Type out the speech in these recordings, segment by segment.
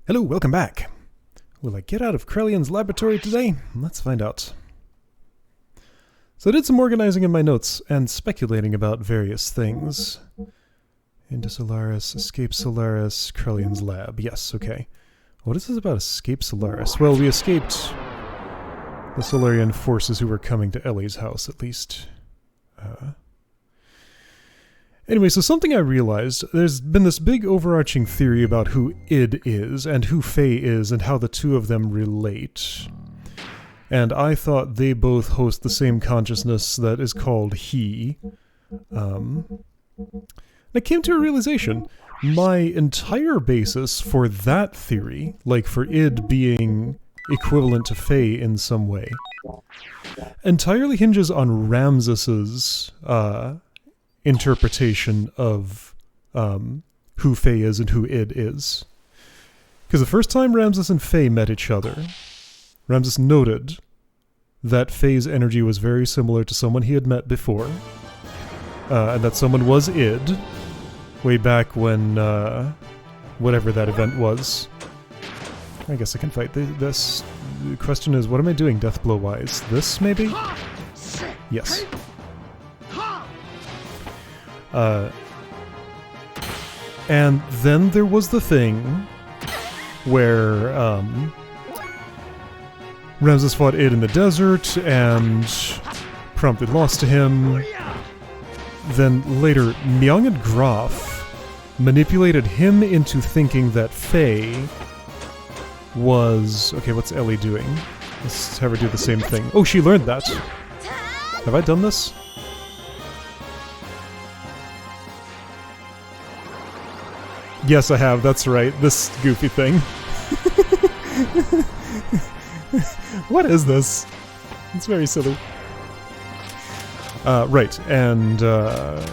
Hello, welcome back. Will I get out of Krelian's laboratory today? Let's find out. So I did some organizing in my notes and speculating about various things. Into Solaris, escape Solaris, Krelian's lab. Yes, okay. What is this about escape Solaris? Well, we escaped the Solarian forces who were coming to Elly's house, at least. Anyway, so something I realized, there's been this big overarching theory about who id is, and who Fei is, and how the two of them relate. And I thought they both host the same consciousness that is called he. I came to a realization. My entire basis for that theory, like for id being equivalent to Fei in some way, entirely hinges on Ramsus's, interpretation of who Fei is and who id is. Because the first time Ramsus and Fei met each other, Ramsus noted that Fei's energy was very similar to someone he had met before, and that someone was id, way back when, whatever that event was. I guess I can fight this. The question is, what am I doing Deathblow-wise? This, maybe? Yes. And then there was the thing where Ramsus fought id in the desert and promptly lost to him. Then later, Myung and Graf manipulated him into thinking that Fei was... Okay, what's Elly doing? Let's have her do the same thing. Oh, she learned that. Have I done this? Yes, I have. That's right. This goofy thing. What is this? It's very silly. Right, and, alright,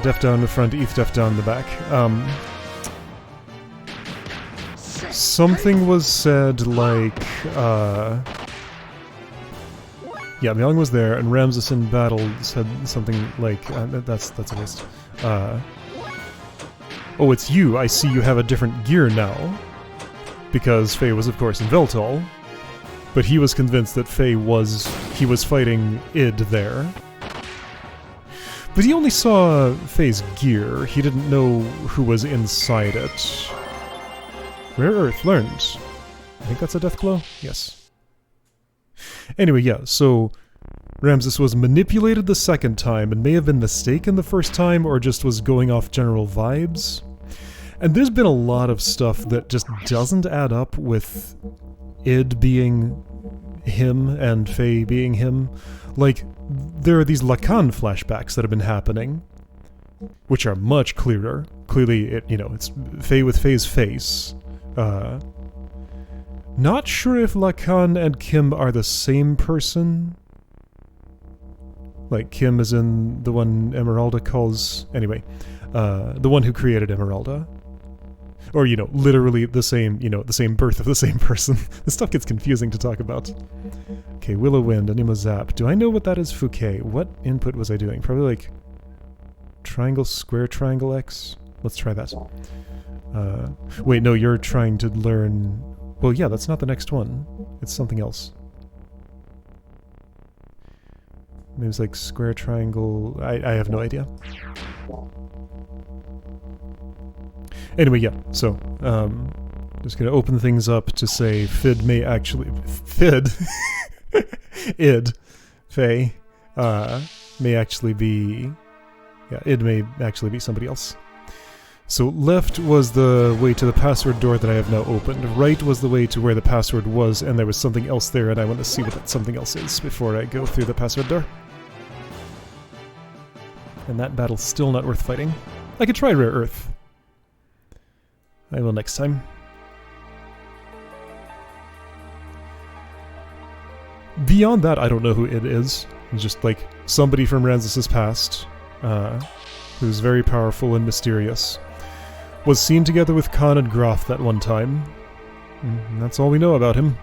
Def down in the front, ETH Def down in the back. Something was said like, yeah, Myung was there, and Ramsus in battle said something like, that's a list. Oh, it's you. I see you have a different gear now. Because Fei was, of course, in Veltal. But he was convinced that he was fighting id there. But he only saw Fei's gear. He didn't know who was inside it. Rare Earth learned. I think that's a death blow? Yes. Anyway, yeah, so Ramsus was manipulated the second time and may have been mistaken the first time or just was going off general vibes. And there's been a lot of stuff that just doesn't add up with id being him and Fei being him. Like, there are these Lacan flashbacks that have been happening, which are much clearer. Clearly, it's Fei with Fei's face. Not sure if Lacan and Kim are the same person. Like, Kim is in the one Emeralda calls... Anyway, the one who created Emeralda. Or, literally the same, the same birth of the same person. This stuff gets confusing to talk about. Okay, Willow Wind, Anima Zap. Do I know what that is, Fouquet? What input was I doing? Probably like... Triangle, square, triangle, X? Let's try that. Wait, no, you're trying to learn... Well, yeah, that's not the next one. It's something else. Maybe it's like square, triangle... I have no idea. Anyway, yeah, so, just gonna open things up to say Fid may actually... Fid? Id. Fei. May actually be... Yeah, id may actually be somebody else. So left was the way to the password door that I have now opened. Right was the way to where the password was, and there was something else there, and I want to see what that something else is before I go through the password door. And that battle's still not worth fighting. I could try Rare Earth. I will next time. Beyond that, I don't know who it is. It's just like somebody from Ramsus's past, who's very powerful and mysterious. Was seen together with Khan and Graf that one time. And that's all we know about him.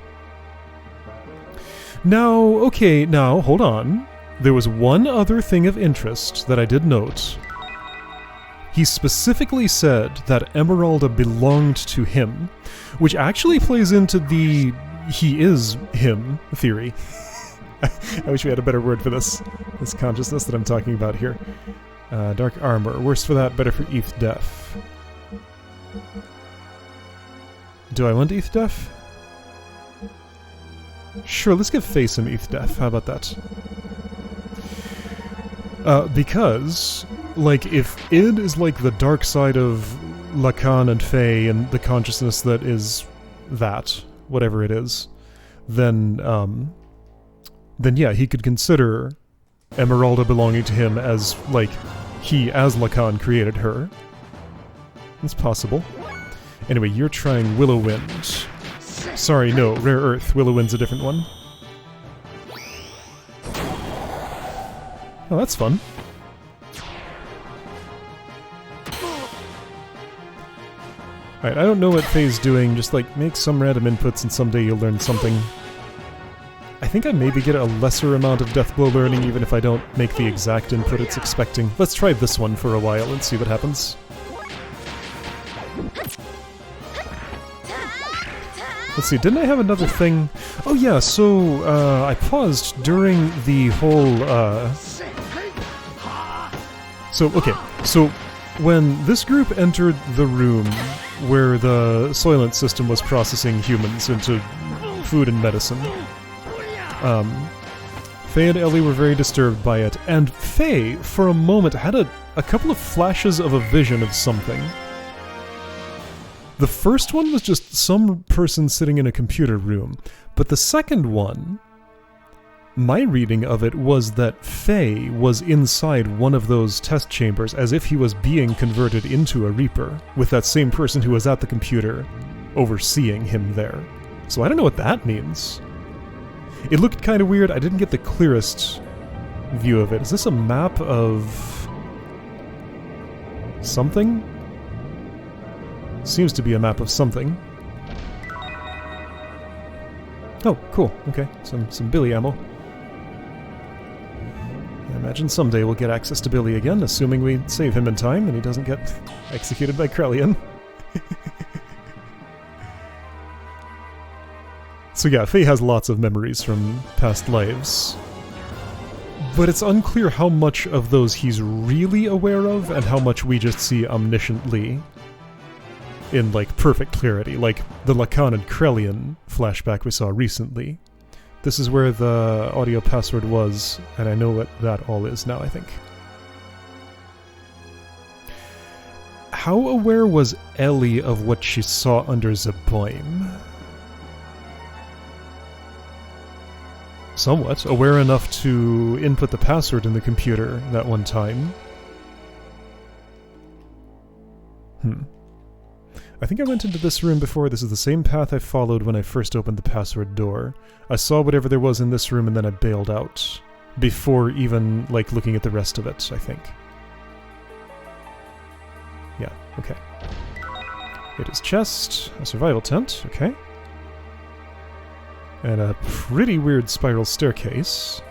Now, okay, now, hold on. There was one other thing of interest that I did note. he specifically said that Emeralda belonged to him, which actually plays into the he is him theory. I wish we had a better word for this consciousness that I'm talking about here. Dark armor. Worse for that, better for ETH def. Do I want ETH def? Sure, let's give Fei some ETH def. How about that? Because, like, if id is like the dark side of Lacan and Fei and the consciousness that is that, whatever it is, then yeah, he could consider Emeralda belonging to him as, like, he, as Lacan, created her. It's possible. Anyway, you're trying Willow Wind. Sorry, no, Rare Earth. Willow Wind's a different one. Oh, that's fun. Alright, I don't know what Fei's doing, just like make some random inputs and someday you'll learn something. I think I maybe get a lesser amount of Deathblow learning even if I don't make the exact input it's expecting. Let's try this one for a while and see what happens. Let's see, didn't I have another thing? Oh yeah, so I paused during the whole So when this group entered the room where the Soylent system was processing humans into food and medicine, Fei and Elly were very disturbed by it, and Fei, for a moment, had a couple of flashes of a vision of something. The first one was just some person sitting in a computer room, but the second one, my reading of it was that Fei was inside one of those test chambers as if he was being converted into a Reaper, with that same person who was at the computer overseeing him there. So I don't know what that means. It looked kind of weird. I didn't get the clearest view of it. Is this a map of something? Seems to be a map of something. Oh, cool. Okay, some Billy ammo. I imagine someday we'll get access to Billy again, assuming we save him in time and he doesn't get executed by Krelian. So yeah, Fei has lots of memories from past lives. But it's unclear how much of those he's really aware of and how much we just see omnisciently in, like, perfect clarity, like the Lacan and Krelian flashback we saw recently. This is where the audio password was, and I know what that all is now, I think. How aware was Elly of what she saw under Zeboim? Somewhat. Aware enough to input the password in the computer that one time. I think I went into this room before. This is the same path I followed when I first opened the password door. I saw whatever there was in this room and then I bailed out. Before even, like, looking at the rest of it, I think. Yeah, okay. It is chest, a survival tent, okay. And a pretty weird spiral staircase.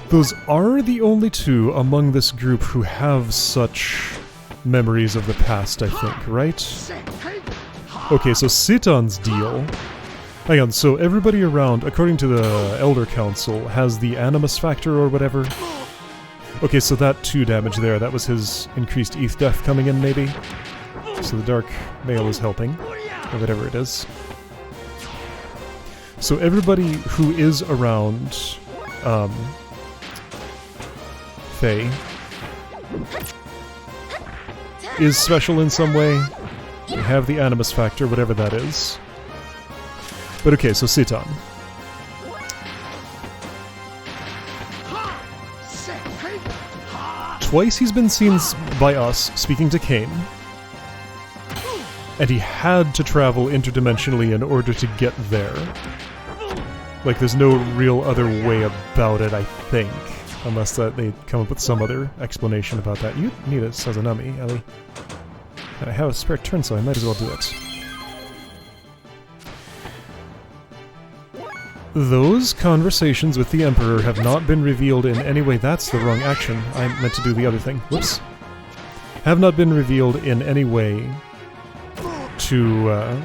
Those are the only two among this group who have such memories of the past, I think, right? Okay, so Citan's deal... Hang on, so everybody around, according to the Elder Council, has the Animus factor or whatever? Okay, so that 2 damage there, that was his increased ETH def coming in, maybe? So the Dark Male is helping, or whatever it is. So everybody who is around, Fei is special in some way. They have the Animus factor, whatever that is. But okay, so Citan. Twice he's been seen by us speaking to Cain. And he had to travel interdimensionally in order to get there. Like, there's no real other way about it, I think. Unless that they come up with some other explanation about that. You need a Sazanami, Elly. And I have a spare turn, so I might as well do it. Those conversations with the Emperor have not been revealed in any way. That's the wrong action. I meant to do the other thing. Whoops. Have not been revealed in any way to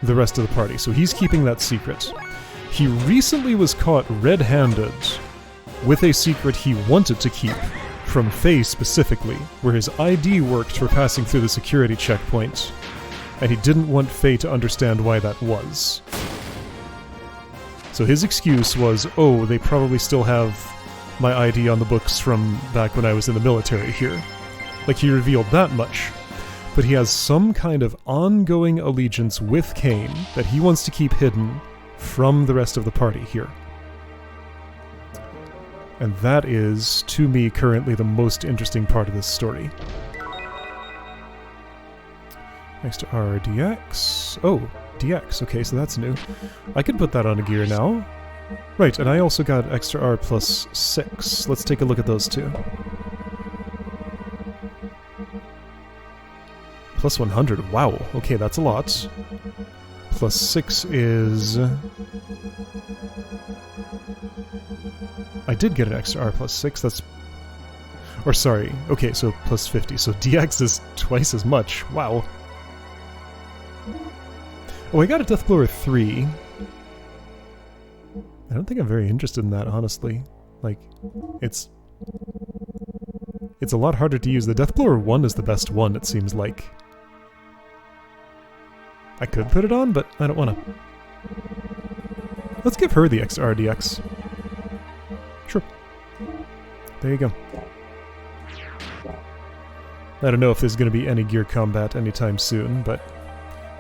the rest of the party. So he's keeping that secret. He recently was caught red-handed with a secret he wanted to keep from Fei specifically, where his ID worked for passing through the security checkpoint, and he didn't want Fei to understand why that was. So his excuse was, oh, they probably still have my ID on the books from back when I was in the military here. Like, he revealed that much. But he has some kind of ongoing allegiance with Kain that he wants to keep hidden from the rest of the party here. And that is, to me, currently the most interesting part of this story. Next to R, DX. Oh, DX. Okay, so that's new. I could put that on a gear now. Right, and I also got extra R plus 6. Let's take a look at those two. Plus 100. Wow. Okay, that's a lot. Plus 6 is... I did get an extra R plus 6. That's... Or sorry. Okay, so plus 50. So DX is twice as much. Wow. Oh, I got a Deathblower 3. I don't think I'm very interested in that, honestly. Like, it's a lot harder to use. The Deathblower 1 is the best one, it seems like. I could put it on, but I don't want to. Let's give her the XR DX. Sure. There you go. I don't know if there's going to be any gear combat anytime soon, but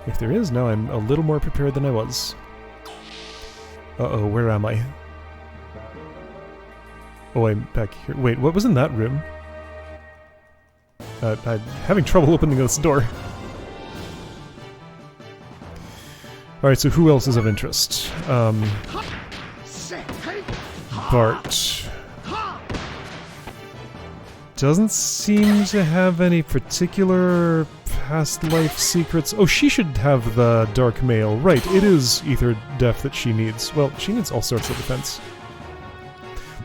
if there is, now I'm a little more prepared than I was. Uh-oh, where am I? Oh, I'm back here. Wait, what was in that room? I'm having trouble opening this door. Alright, so who else is of interest? Bart. Doesn't seem to have any particular past life secrets. Oh, she should have the Dark Mail. Right, it is Ether Def that she needs. Well, she needs all sorts of defense.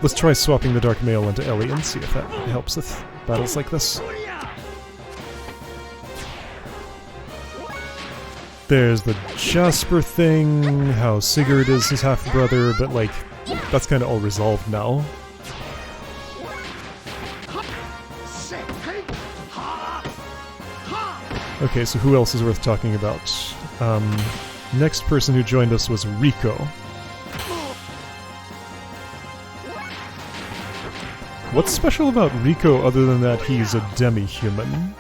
Let's try swapping the Dark Mail into Elly and see if that helps with battles like this. There's the Jasper thing, how Sigurd is his half-brother, but like, that's kind of all resolved now. Okay, so who else is worth talking about? Next person who joined us was Rico. What's special about Rico other than that he's a demi-human?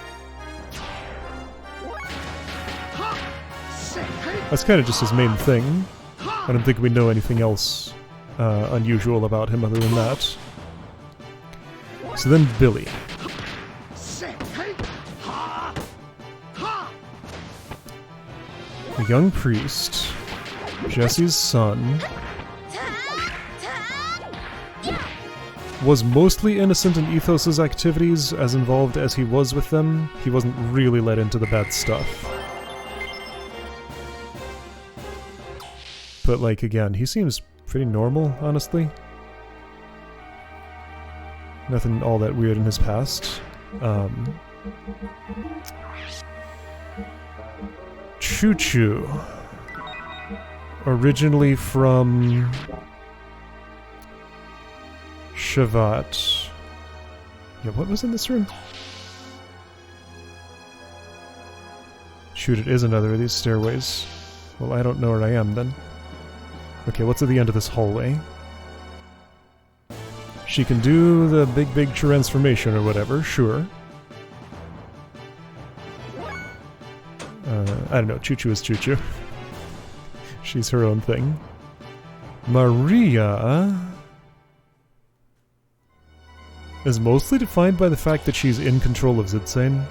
That's kind of just his main thing. I don't think we know anything else unusual about him other than that. So then Billy. A young priest, Jesse's son, was mostly innocent in Ethos' activities, as involved as he was with them. He wasn't really let into the bad stuff. But, like, again, he seems pretty normal, honestly. Nothing all that weird in his past. Choo-choo. Originally from Shavat. Yeah, what was in this room? Shoot, it is another of these stairways. Well, I don't know where I am, then. Okay, what's at the end of this hallway? She can do the big transformation or whatever, sure. I don't know, Choo-choo is Choo-choo. She's her own thing. Maria is mostly defined by the fact that she's in control of Zidsane.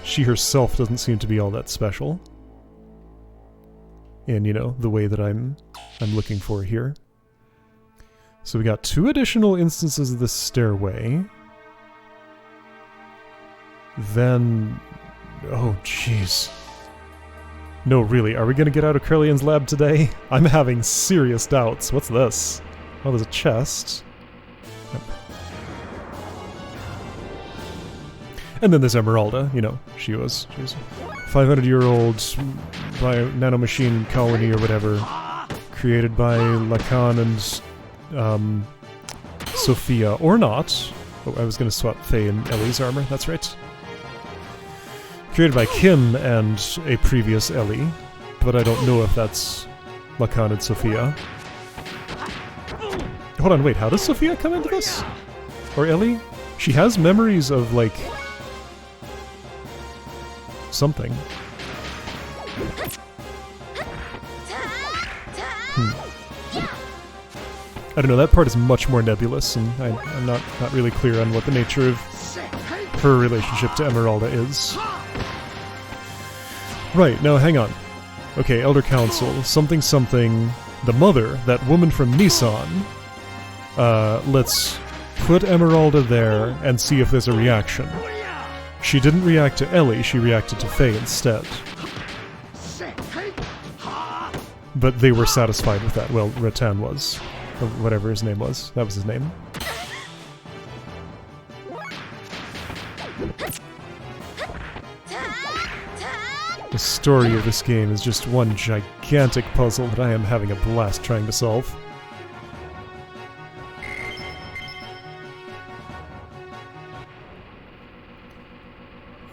She herself doesn't seem to be all that special. In, you know, the way that I'm looking for here. So we got 2 additional instances of this stairway. Then... oh, jeez. No, really, are we gonna get out of Krelian's lab today? I'm having serious doubts. What's this? Oh, there's a chest. Yep. And then there's Emeralda, you know, she was 500-year-old nanomachine colony or whatever, created by Lacan and Sophia, or not. Oh, I was gonna swap Fei and Elly's armor, that's right. Created by Kim and a previous Elly, but I don't know if that's Lacan and Sophia. Hold on, wait, how does Sophia come into this? Or Elly? She has memories of, like, something. I don't know, that part is much more nebulous, and I'm not really clear on what the nature of her relationship to Emeralda is. Right, now hang on. Okay, Elder Council, something something, the mother, that woman from Nissan. Let's put Emeralda there and see if there's a reaction. She didn't react to Elly, she reacted to Fei instead. But they were satisfied with that. Well, Rattan was. Or whatever his name was. That was his name. The story of this game is just one gigantic puzzle that I am having a blast trying to solve.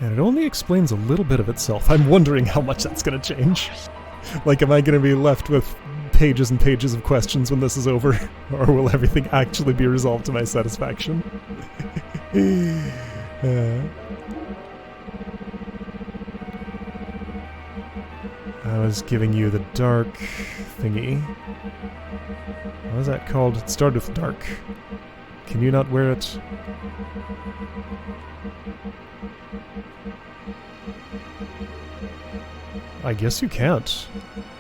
And it only explains a little bit of itself. I'm wondering how much that's going to change. Like, am I going to be left with pages and pages of questions when this is over? Or will everything actually be resolved to my satisfaction? I was giving you the dark thingy. What was that called? It started with dark. Can you not wear it? I guess you can't.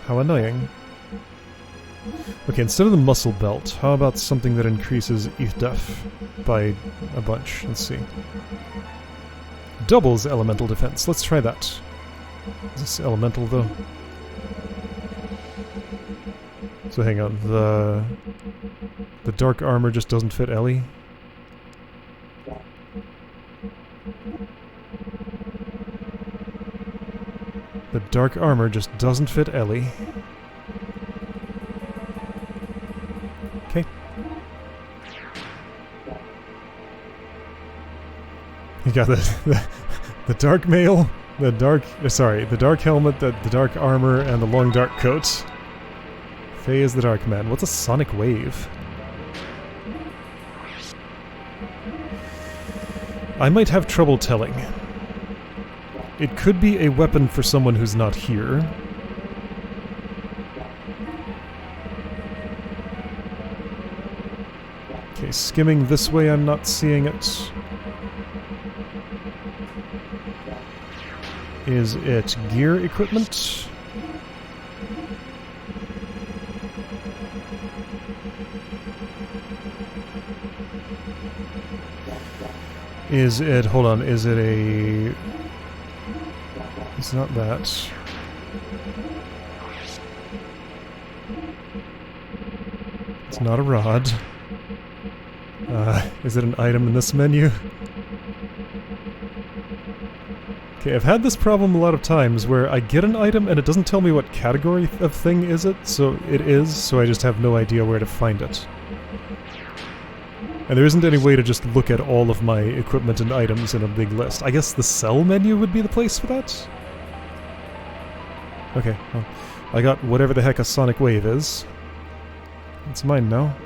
How annoying. Okay, instead of the muscle belt, how about something that increases ETH by a bunch? Let's see. Doubles elemental defense. Let's try that. Is this elemental, though? So hang on. The dark armor just doesn't fit Elly? The dark armor just doesn't fit Elly. Okay. You got the dark mail, the dark helmet, the dark armor, and the long dark coat. Fei is the dark man. What's a sonic wave? I might have trouble telling. It could be a weapon for someone who's not here. Okay, skimming this way, I'm not seeing it. Is it gear equipment? Is it... hold on, is it a... It's not that. It's not a rod. Is it an item in this menu? Okay, I've had this problem a lot of times where I get an item and it doesn't tell me what category of thing is it, so I just have no idea where to find it. And there isn't any way to just look at all of my equipment and items in a big list. I guess the sell menu would be the place for that? Okay, well, I got whatever the heck a sonic wave is. It's mine now.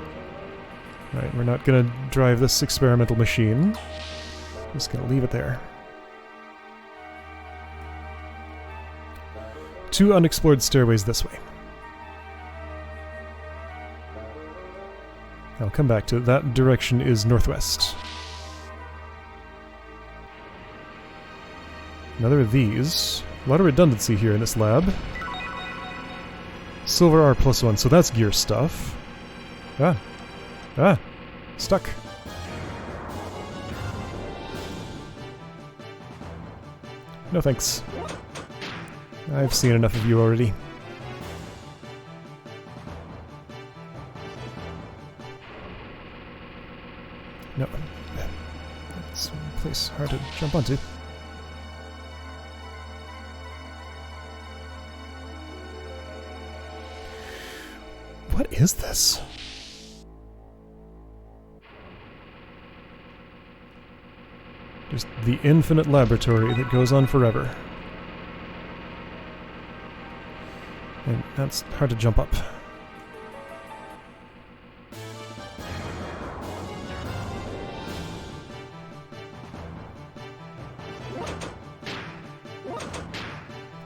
Alright, we're not gonna drive this experimental machine. Just gonna leave it there. 2 unexplored stairways this way. I'll come back to it. That direction is northwest. Another of these. A lot of redundancy here in this lab. Silver R +1, so that's gear stuff. Stuck. No thanks. I've seen enough of you already. No. It's a place hard to jump onto. What is this? Just the infinite laboratory that goes on forever. And that's hard to jump up.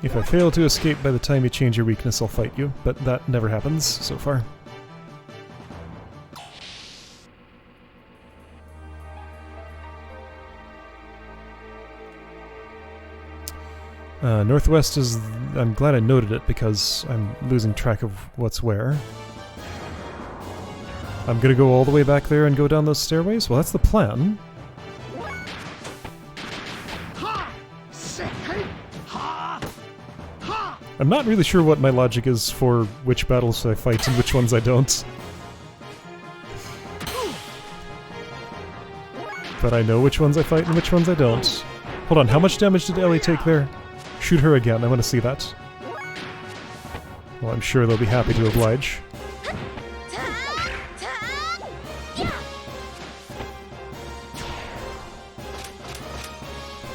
If I fail to escape by the time you change your weakness, I'll fight you, but that never happens so far. Northwest is... I'm glad I noted it because I'm losing track of what's where. I'm gonna go all the way back there and go down those stairways? Well, that's the plan. I'm not really sure what my logic is for which battles I fight and which ones I don't. But I know which ones I fight and which ones I don't. Hold on, how much damage did Elly take there? Shoot her again, I want to see that. Well, I'm sure they'll be happy to oblige.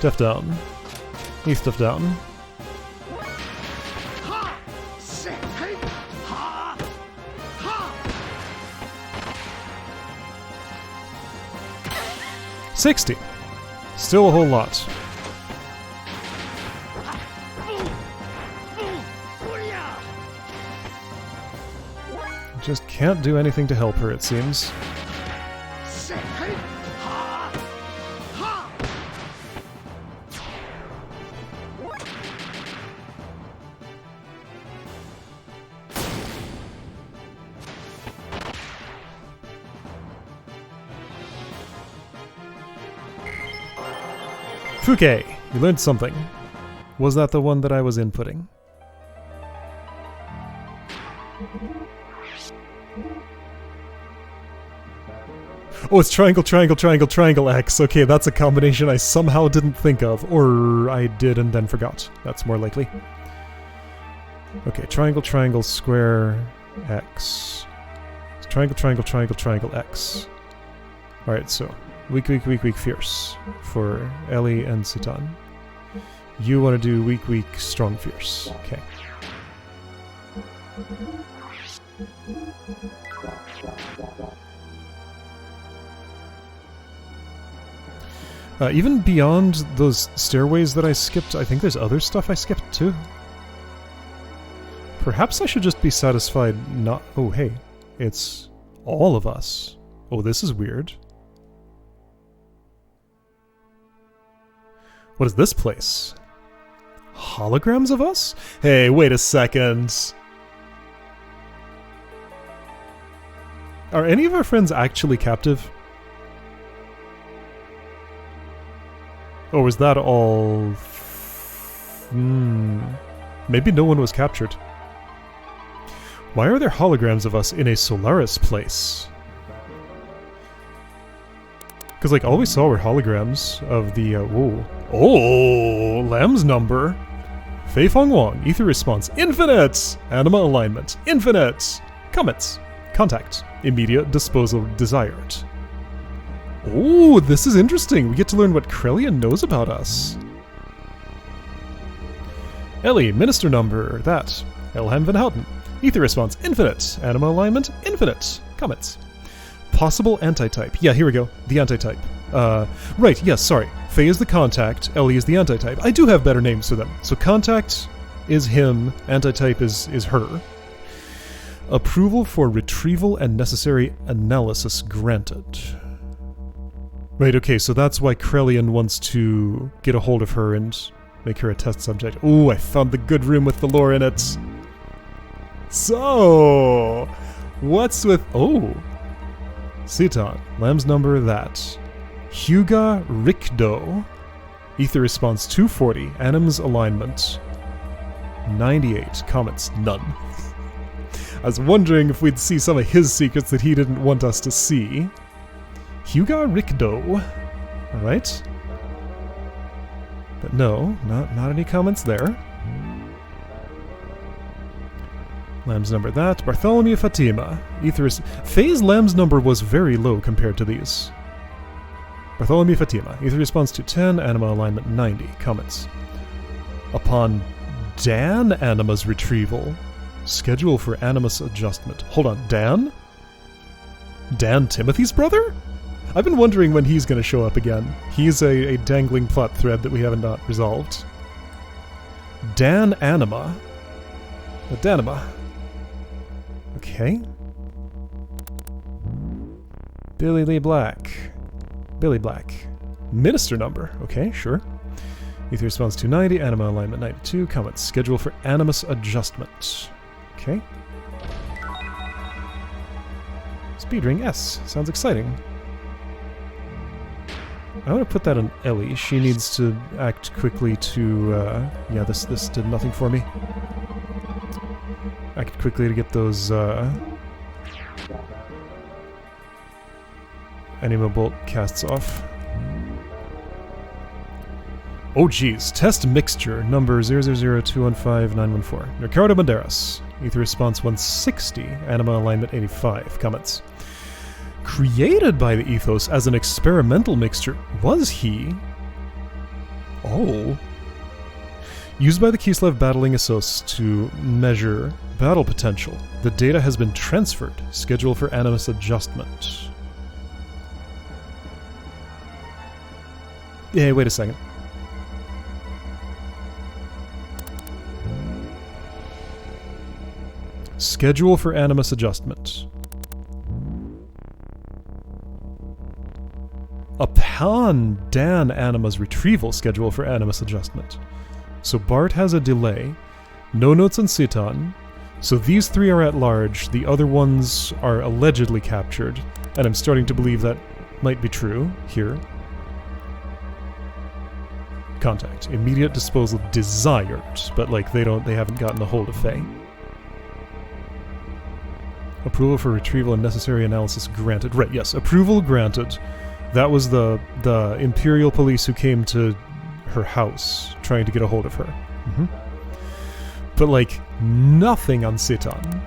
Def down. He's def down. $60. Still a whole lot. Just can't do anything to help her, it seems. Fuke! You learned something. Was that the one that I was inputting? Oh, it's triangle, triangle, triangle, triangle, X. Okay, that's a combination I somehow didn't think of. Or I did and then forgot. That's more likely. Okay, triangle, triangle, square, X. Triangle, triangle, triangle, triangle, X. Alright, so... Weak, weak, weak, weak, fierce for Elly and Citan. You want to do weak, weak, strong, fierce. Okay. Even beyond those stairways that I skipped, I think there's other stuff I skipped too. Perhaps I should just be satisfied not... Oh, hey. It's all of us. Oh, this is weird. What is this place? Holograms of us? Hey, wait a second. Are any of our friends actually captive? Or was that all... Maybe no one was captured. Why are there holograms of us in a Solaris place? Because, like, all we saw were holograms of the, whoa. Oh, Lamb's number. Fei Fong Wong, ether response, infinite! Anima alignment, infinite! Comets, contact, immediate disposal desired. Oh, this is interesting. We get to learn what Krelian knows about us. Elly, minister number, that. Elheim Van Houten, ether response, infinite. Anima alignment, infinite. Comets. Possible antitype. Yeah, here we go. The antitype. Right, yes, sorry. Fei is the contact, Elly is the antitype. I do have better names for them. So contact is him, antitype is her. Approval for retrieval and necessary analysis granted. Right, okay, so that's why Krelian wants to get a hold of her and make her a test subject. Ooh, I found the good room with the lore in it. So, what's with... Oh! Citan, Lamb's number, that. Huga Rikdo, ether response 240, Anim's alignment. 98. Comments? None. I was wondering if we'd see some of his secrets that he didn't want us to see. Huga Rikdo. Alright. But no, not any comments there. Lamb's number that. Bartholomew Fatima. Aetherus. Fei's Lamb's number was very low compared to these. Bartholomew Fatima. Ether response to 10. Anima alignment 90. Comments. Upon Dan Anima's retrieval, schedule for Animus adjustment. Hold on, Dan? Dan Timothy's brother? I've been wondering when he's going to show up again. He's a dangling plot thread that we haven't not resolved. Dan Anima. Danima. Okay. Billy Lee Black. Billy Black. Minister number. Okay, sure. Ether response 290. Anima alignment 92. Comments. Schedule for Animus adjustment. Okay. Speedring S. Sounds exciting. I want to put that on Elly. She needs to act quickly to... yeah, this did nothing for me. Act quickly to get those... Anima Bolt casts off. Oh geez, test mixture, number 000215914. Ricardo Banderas. Ether response 160, Anima alignment 85. Comments. Created by the Ethos as an experimental mixture, was he? Oh. Used by the Kislev battling Essos to measure battle potential. The data has been transferred. Schedule for Animus adjustment. Yeah, wait a second. Schedule for Animus adjustment. Upon Dan Anima's retrieval, schedule for Animus adjustment. So Bart has a delay. No notes on Citan. So these three are at large. The other ones are allegedly captured. And I'm starting to believe that might be true here. Contact. Immediate disposal desired. But like they haven't gotten a hold of Fei. Approval for retrieval and necessary analysis granted. Right, yes. Approval granted. That was the Imperial police who came to her house trying to get a hold of her. Mm-hmm. But like, nothing on Citan.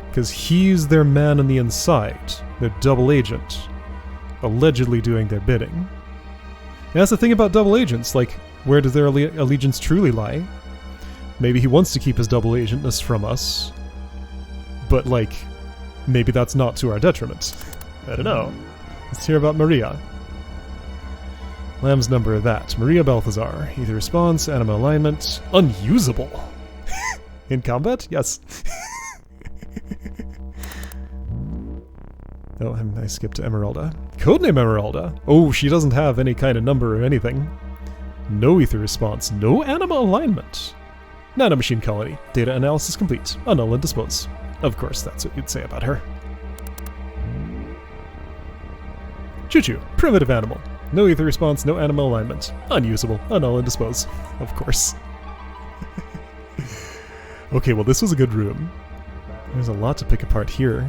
Because he's their man on the inside. Their double agent. Allegedly doing their bidding. And that's the thing about double agents, like, where does their allegiance truly lie? Maybe he wants to keep his double agentness from us. But like, maybe that's not to our detriment. I don't know. Let's hear about Maria. Lamb's number that. Maria Balthazar. Either response, anima alignment. Unusable. In combat? Yes. Oh, I skipped to Emeralda. Codename Emeralda. Oh, she doesn't have any kind of number or anything. No ether response. No anima alignment. Nanomachine colony. Data analysis complete. Annul and dispose. Of course, that's what you'd say about her. Choo-choo. Primitive animal. No ether response, no animal alignment. Unusable. Annul and dispose. Of course. Okay, well this was a good room. There's a lot to pick apart here.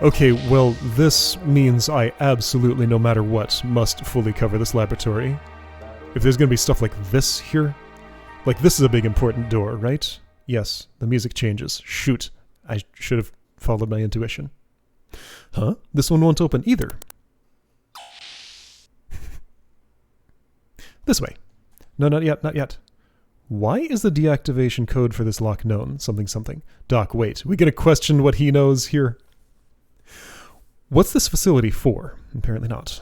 Okay, well this means I absolutely, no matter what, must fully cover this laboratory. If there's gonna be stuff like this here, like this is a big important door, right? Yes, the music changes. Shoot, I should have followed my intuition. Huh? This one won't open either. This way. No, not yet, not yet. Why is the deactivation code for this lock known? Something, something. Doc, wait. We gonna question what he knows here? What's this facility for? Apparently not.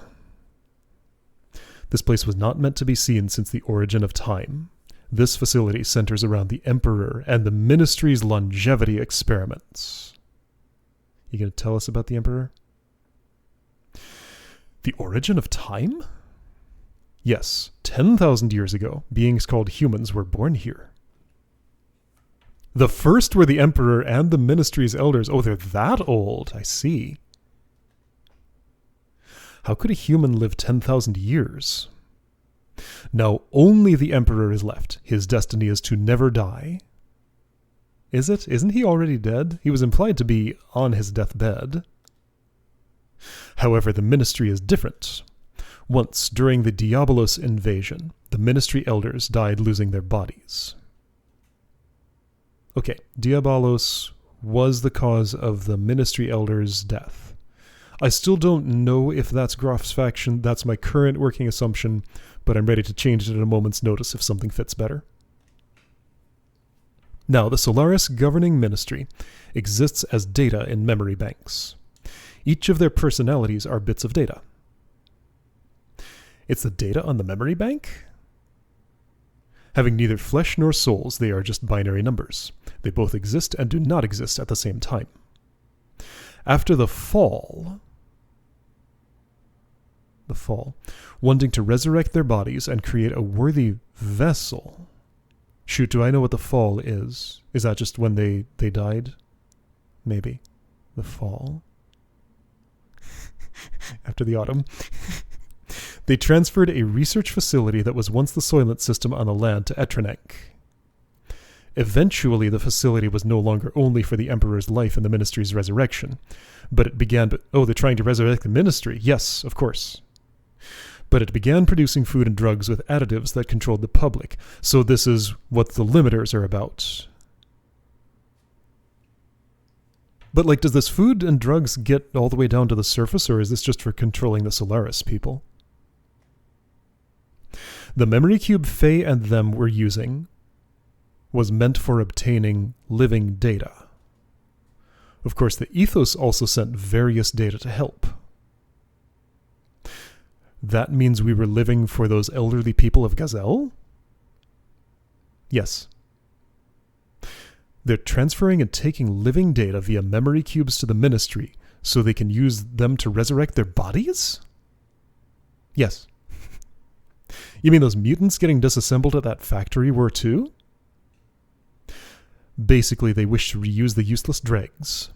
This place was not meant to be seen since the origin of time. This facility centers around the Emperor and the Ministry's longevity experiments. You gonna tell us about the Emperor? The origin of time? Yes, 10,000 years ago, beings called humans were born here. The first were the Emperor and the Ministry's elders. Oh, they're that old. I see. How could a human live 10,000 years? Now only the Emperor is left. His destiny is to never die. Is it? Isn't he already dead? He was implied to be on his deathbed. However, the Ministry is different. Once, during the Diabolos invasion, the Ministry elders died losing their bodies. Okay, Diabolos was the cause of the Ministry elders' death. I still don't know if that's Grof's faction. That's my current working assumption, but I'm ready to change it at a moment's notice if something fits better. Now, the Solaris governing ministry exists as data in memory banks. Each of their personalities are bits of data. It's the data on the memory bank? Having neither flesh nor souls, they are just binary numbers. They both exist and do not exist at the same time. After the fall, wanting to resurrect their bodies and create a worthy vessel. Shoot, do I know what the fall is? Is that just when they died? Maybe. The fall? After the autumn. They transferred a research facility that was once the Soylent system on the land to Etrenek. Eventually, the facility was no longer only for the Emperor's life and the Ministry's resurrection, but it began... Oh, they're trying to resurrect the Ministry. Yes, of course. But it began producing food and drugs with additives that controlled the public. So this is what the limiters are about. But, like, does this food and drugs get all the way down to the surface, or is this just for controlling the Solaris people? The memory cube Fei and them were using was meant for obtaining living data. Of course, the Ethos also sent various data to help. That means we were living for those elderly people of Gazelle? Yes. They're transferring and taking living data via memory cubes to the Ministry so they can use them to resurrect their bodies? Yes. You mean those mutants getting disassembled at that factory were too? Basically, they wish to reuse the useless dregs.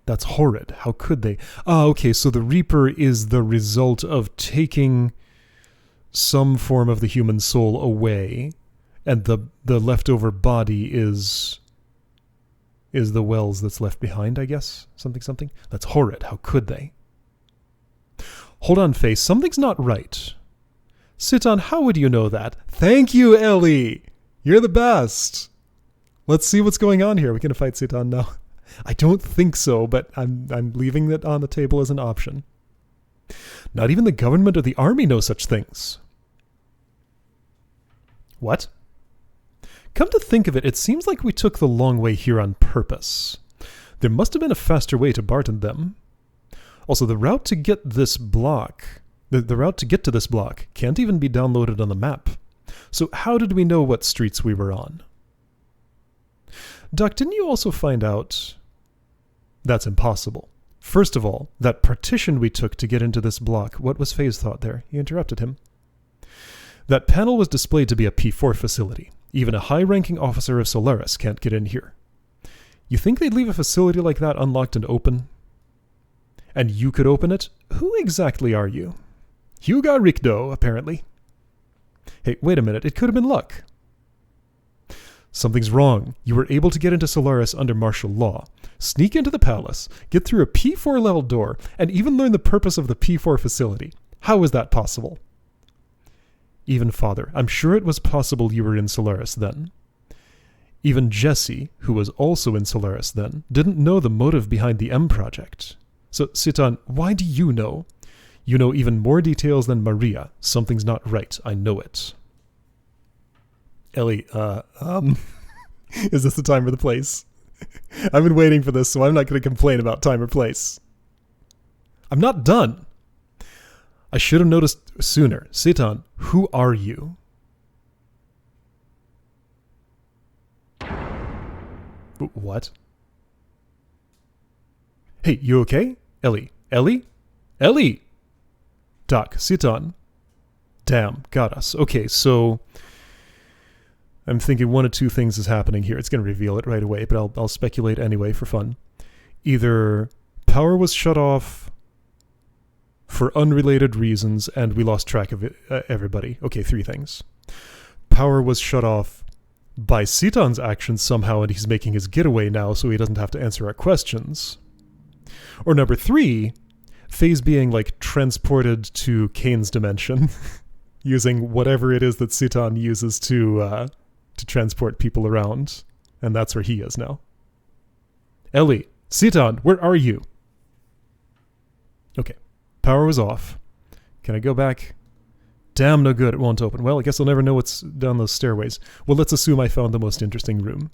That's horrid. How could they? Ah, okay, so the Reaper is the result of taking some form of the human soul away, and the leftover body is the Wells that's left behind, I guess? Something? That's horrid. How could they? Hold on, Faye. Something's not right. Citan, how would you know that? Thank you, Elly! You're the best! Let's see what's going on here. We can fight Citan now. I don't think so, but I'm leaving it on the table as an option. Not even the government or the army know such things. What? Come to think of it, it seems like we took the long way here on purpose. There must have been a faster way to Barton them. Also, the route to get this block, the route to get to this block can't even be downloaded on the map. So how did we know what streets we were on? Doc, didn't you also find out... That's impossible. First of all, that partition we took to get into this block, what was Faye's thought there? You interrupted him. That panel was displayed to be a P4 facility. Even a high-ranking officer of Solaris can't get in here. You think they'd leave a facility like that unlocked and open? And you could open it? Who exactly are you? Hugo Ricdo, apparently. Hey, wait a minute, it could have been luck. Something's wrong. You were able to get into Solaris under martial law, sneak into the palace, get through a P4 level door, and even learn the purpose of the P4 facility. How is that possible? Even Father, I'm sure it was possible you were in Solaris then. Even Jesse, who was also in Solaris then, didn't know the motive behind the M project. So, Citan, why do you know? You know even more details than Maria. Something's not right. I know it. Elly, is this the time or the place? I've been waiting for this, so I'm not going to complain about time or place. I'm not done. I should have noticed sooner. Citan, who are you? What? Hey, you okay? Elly? Elly? Elly! Doc, Citan. Damn, got us. Okay, so... I'm thinking one of two things is happening here. It's going to reveal it right away, but I'll speculate anyway for fun. Either power was shut off for unrelated reasons, and we lost track of everybody. Okay, 3 things. Power was shut off by Citan's actions somehow, and he's making his getaway now so he doesn't have to answer our questions. Or number 3, Fei's being, like, transported to Kane's dimension using whatever it is that Citan uses to transport people around, and that's where he is now. Elly, Citan, where are you? Okay, power was off. Can I go back? Damn, no good, it won't open. Well, I guess I'll never know what's down those stairways. Well, let's assume I found the most interesting room.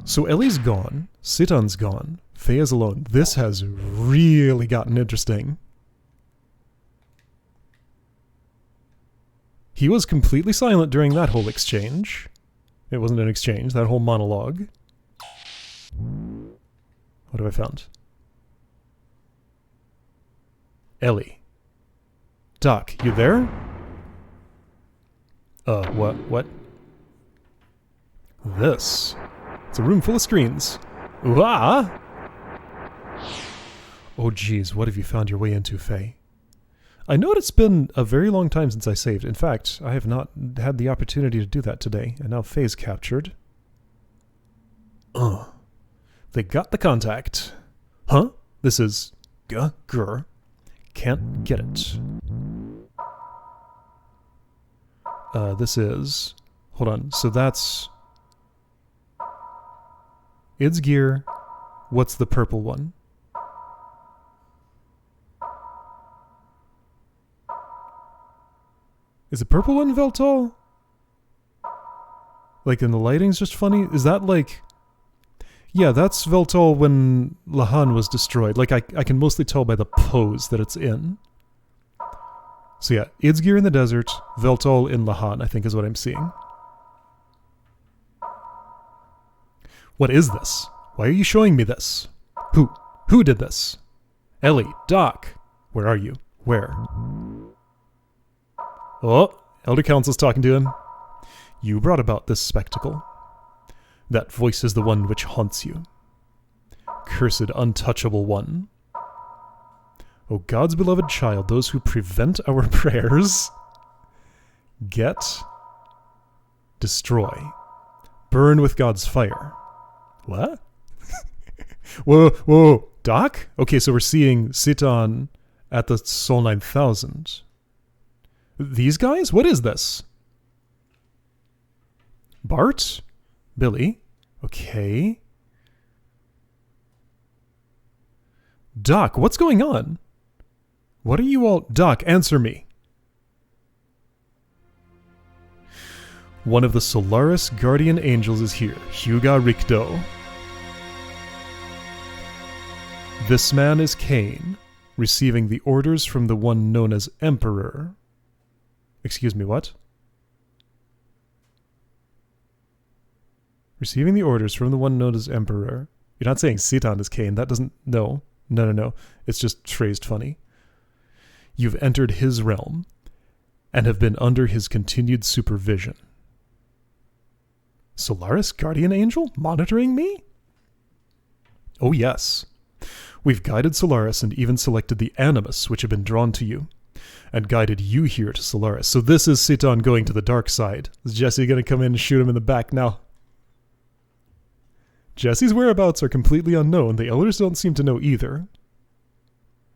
So Elly's gone, Citan's gone, Fei is alone. This has really gotten interesting. He was completely silent during that whole exchange. It wasn't an exchange, that whole monologue. What have I found? Elly. Doc, you there? What? This. It's a room full of screens. Ooh-ah! Oh geez, what have you found your way into, Fei? I know it's been a very long time since I saved. In fact, I have not had the opportunity to do that today, and now Fei's captured. They got the contact. Huh? This is... Grr. Can't get it. This is... Hold on, so that's... Id's gear. What's the purple one? Is the purple one Veltol? Like, and the lighting's just funny? Is that like... Yeah, that's Veltol when Lahan was destroyed. Like, I can mostly tell by the pose that it's in. So yeah, Id's gear in the desert, Veltol in Lahan, I think is what I'm seeing. What is this? Why are you showing me this? Who did this? Elly, Doc, where are you? Where? Oh, Elder Council's talking to him. You brought about this spectacle. That voice is the one which haunts you. Cursed, untouchable one. O God's beloved child, those who prevent our prayers, get, destroy, burn with God's fire. What? Whoa, Doc? Okay, so we're seeing Citan at the Sol 9000. These guys? What is this? Bart? Billy? Okay. Doc, what's going on? What are you all... Doc, answer me. One of the Solaris guardian angels is here. Huga Ricto. This man is Kane, receiving the orders from the one known as Emperor. Excuse me, what? Receiving the orders from the one known as Emperor. You're not saying Citan is Kane. That doesn't... No. No. It's just phrased funny. You've entered his realm and have been under his continued supervision. Solaris Guardian Angel monitoring me? Oh yes. We've guided Solaris and even selected the Animus which have been drawn to you, and guided you here to Solaris. So this is Citan going to the dark side. Is Jesse going to come in and shoot him in the back now? Jesse's whereabouts are completely unknown. The elders don't seem to know either.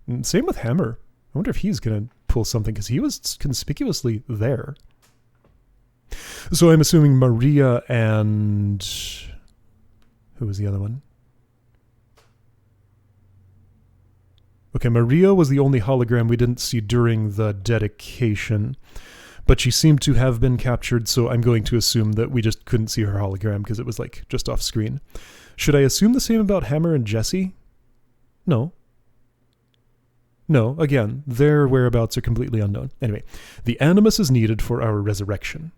And same with Hammer. I wonder if he's going to pull something, because he was conspicuously there. So I'm assuming Maria and... Who was the other one? Okay, Maria was the only hologram we didn't see during the dedication. But she seemed to have been captured, so I'm going to assume that we just couldn't see her hologram because it was, like, just off screen. Should I assume the same about Hammer and Jesse? No. No, again, their whereabouts are completely unknown. Anyway, the Animus is needed for our resurrection.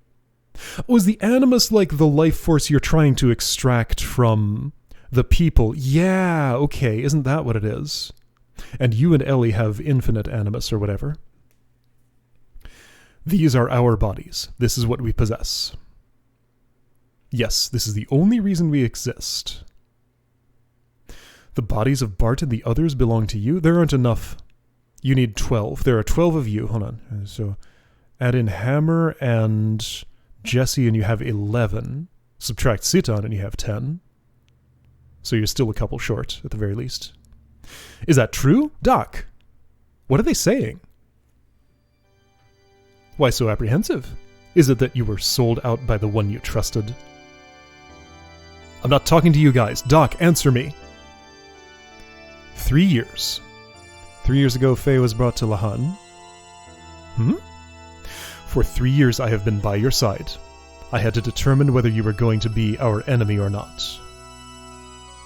Oh, is the Animus like the life force you're trying to extract from the people? Yeah, okay, isn't that what it is? And you and Elly have infinite Animus or whatever. These are our bodies. This is what we possess. Yes, this is the only reason we exist. The bodies of Bart and the others belong to you? There aren't enough You need 12. There are 12 of you. Hold on. So add in Hammer and Jesse and you have 11. Subtract Citan and you have 10. So you're still a couple short, at the very least. Is that true? Doc, what are they saying? Why so apprehensive? Is it that you were sold out by the one you trusted? I'm not talking to you guys. Doc, answer me. 3 years. 3 years ago, Fei was brought to Lahan. For 3 years I have been by your side. I had to determine whether you were going to be our enemy or not.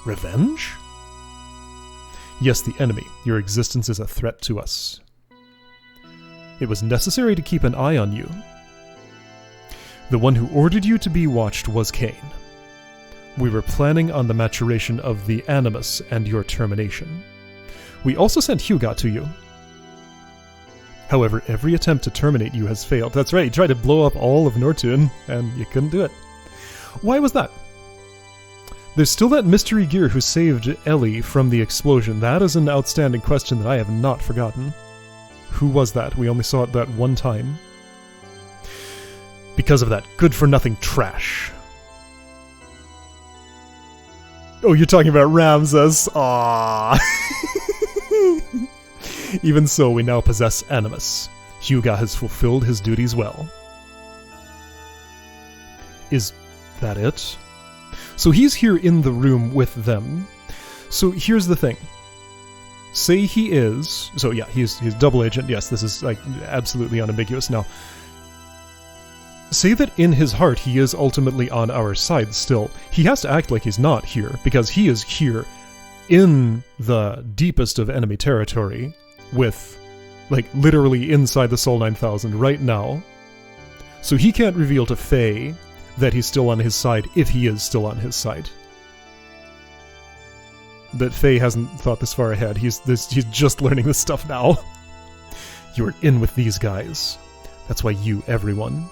Revenge? Yes, the enemy. Your existence is a threat to us. It was necessary to keep an eye on you. The one who ordered you to be watched was Cain. We were planning on the maturation of the Animus and your termination. We also sent Huga to you. However, every attempt to terminate you has failed. That's right, you tried to blow up all of Nortun, and you couldn't do it. Why was that? There's still that mystery gear who saved Elly from the explosion. That is an outstanding question that I have not forgotten. Who was that? We only saw it that one time. Because of that good-for-nothing trash. Oh, you're talking about Ramses. Aww. Even so, we now possess Animus. Huga has fulfilled his duties well. Is that it? So he's here in the room with them. So here's the thing. Say he is... So yeah, he's double agent. Yes, this is like absolutely unambiguous. Now, say that in his heart he is ultimately on our side still. He has to act like he's not here, because he is here in the deepest of enemy territory with, like, literally inside the Sol 9000 right now. So he can't reveal to Fei that he's still on his side if he is still on his side. But Fei hasn't thought this far ahead. He's just learning this stuff now. You're in with these guys. That's why you, everyone.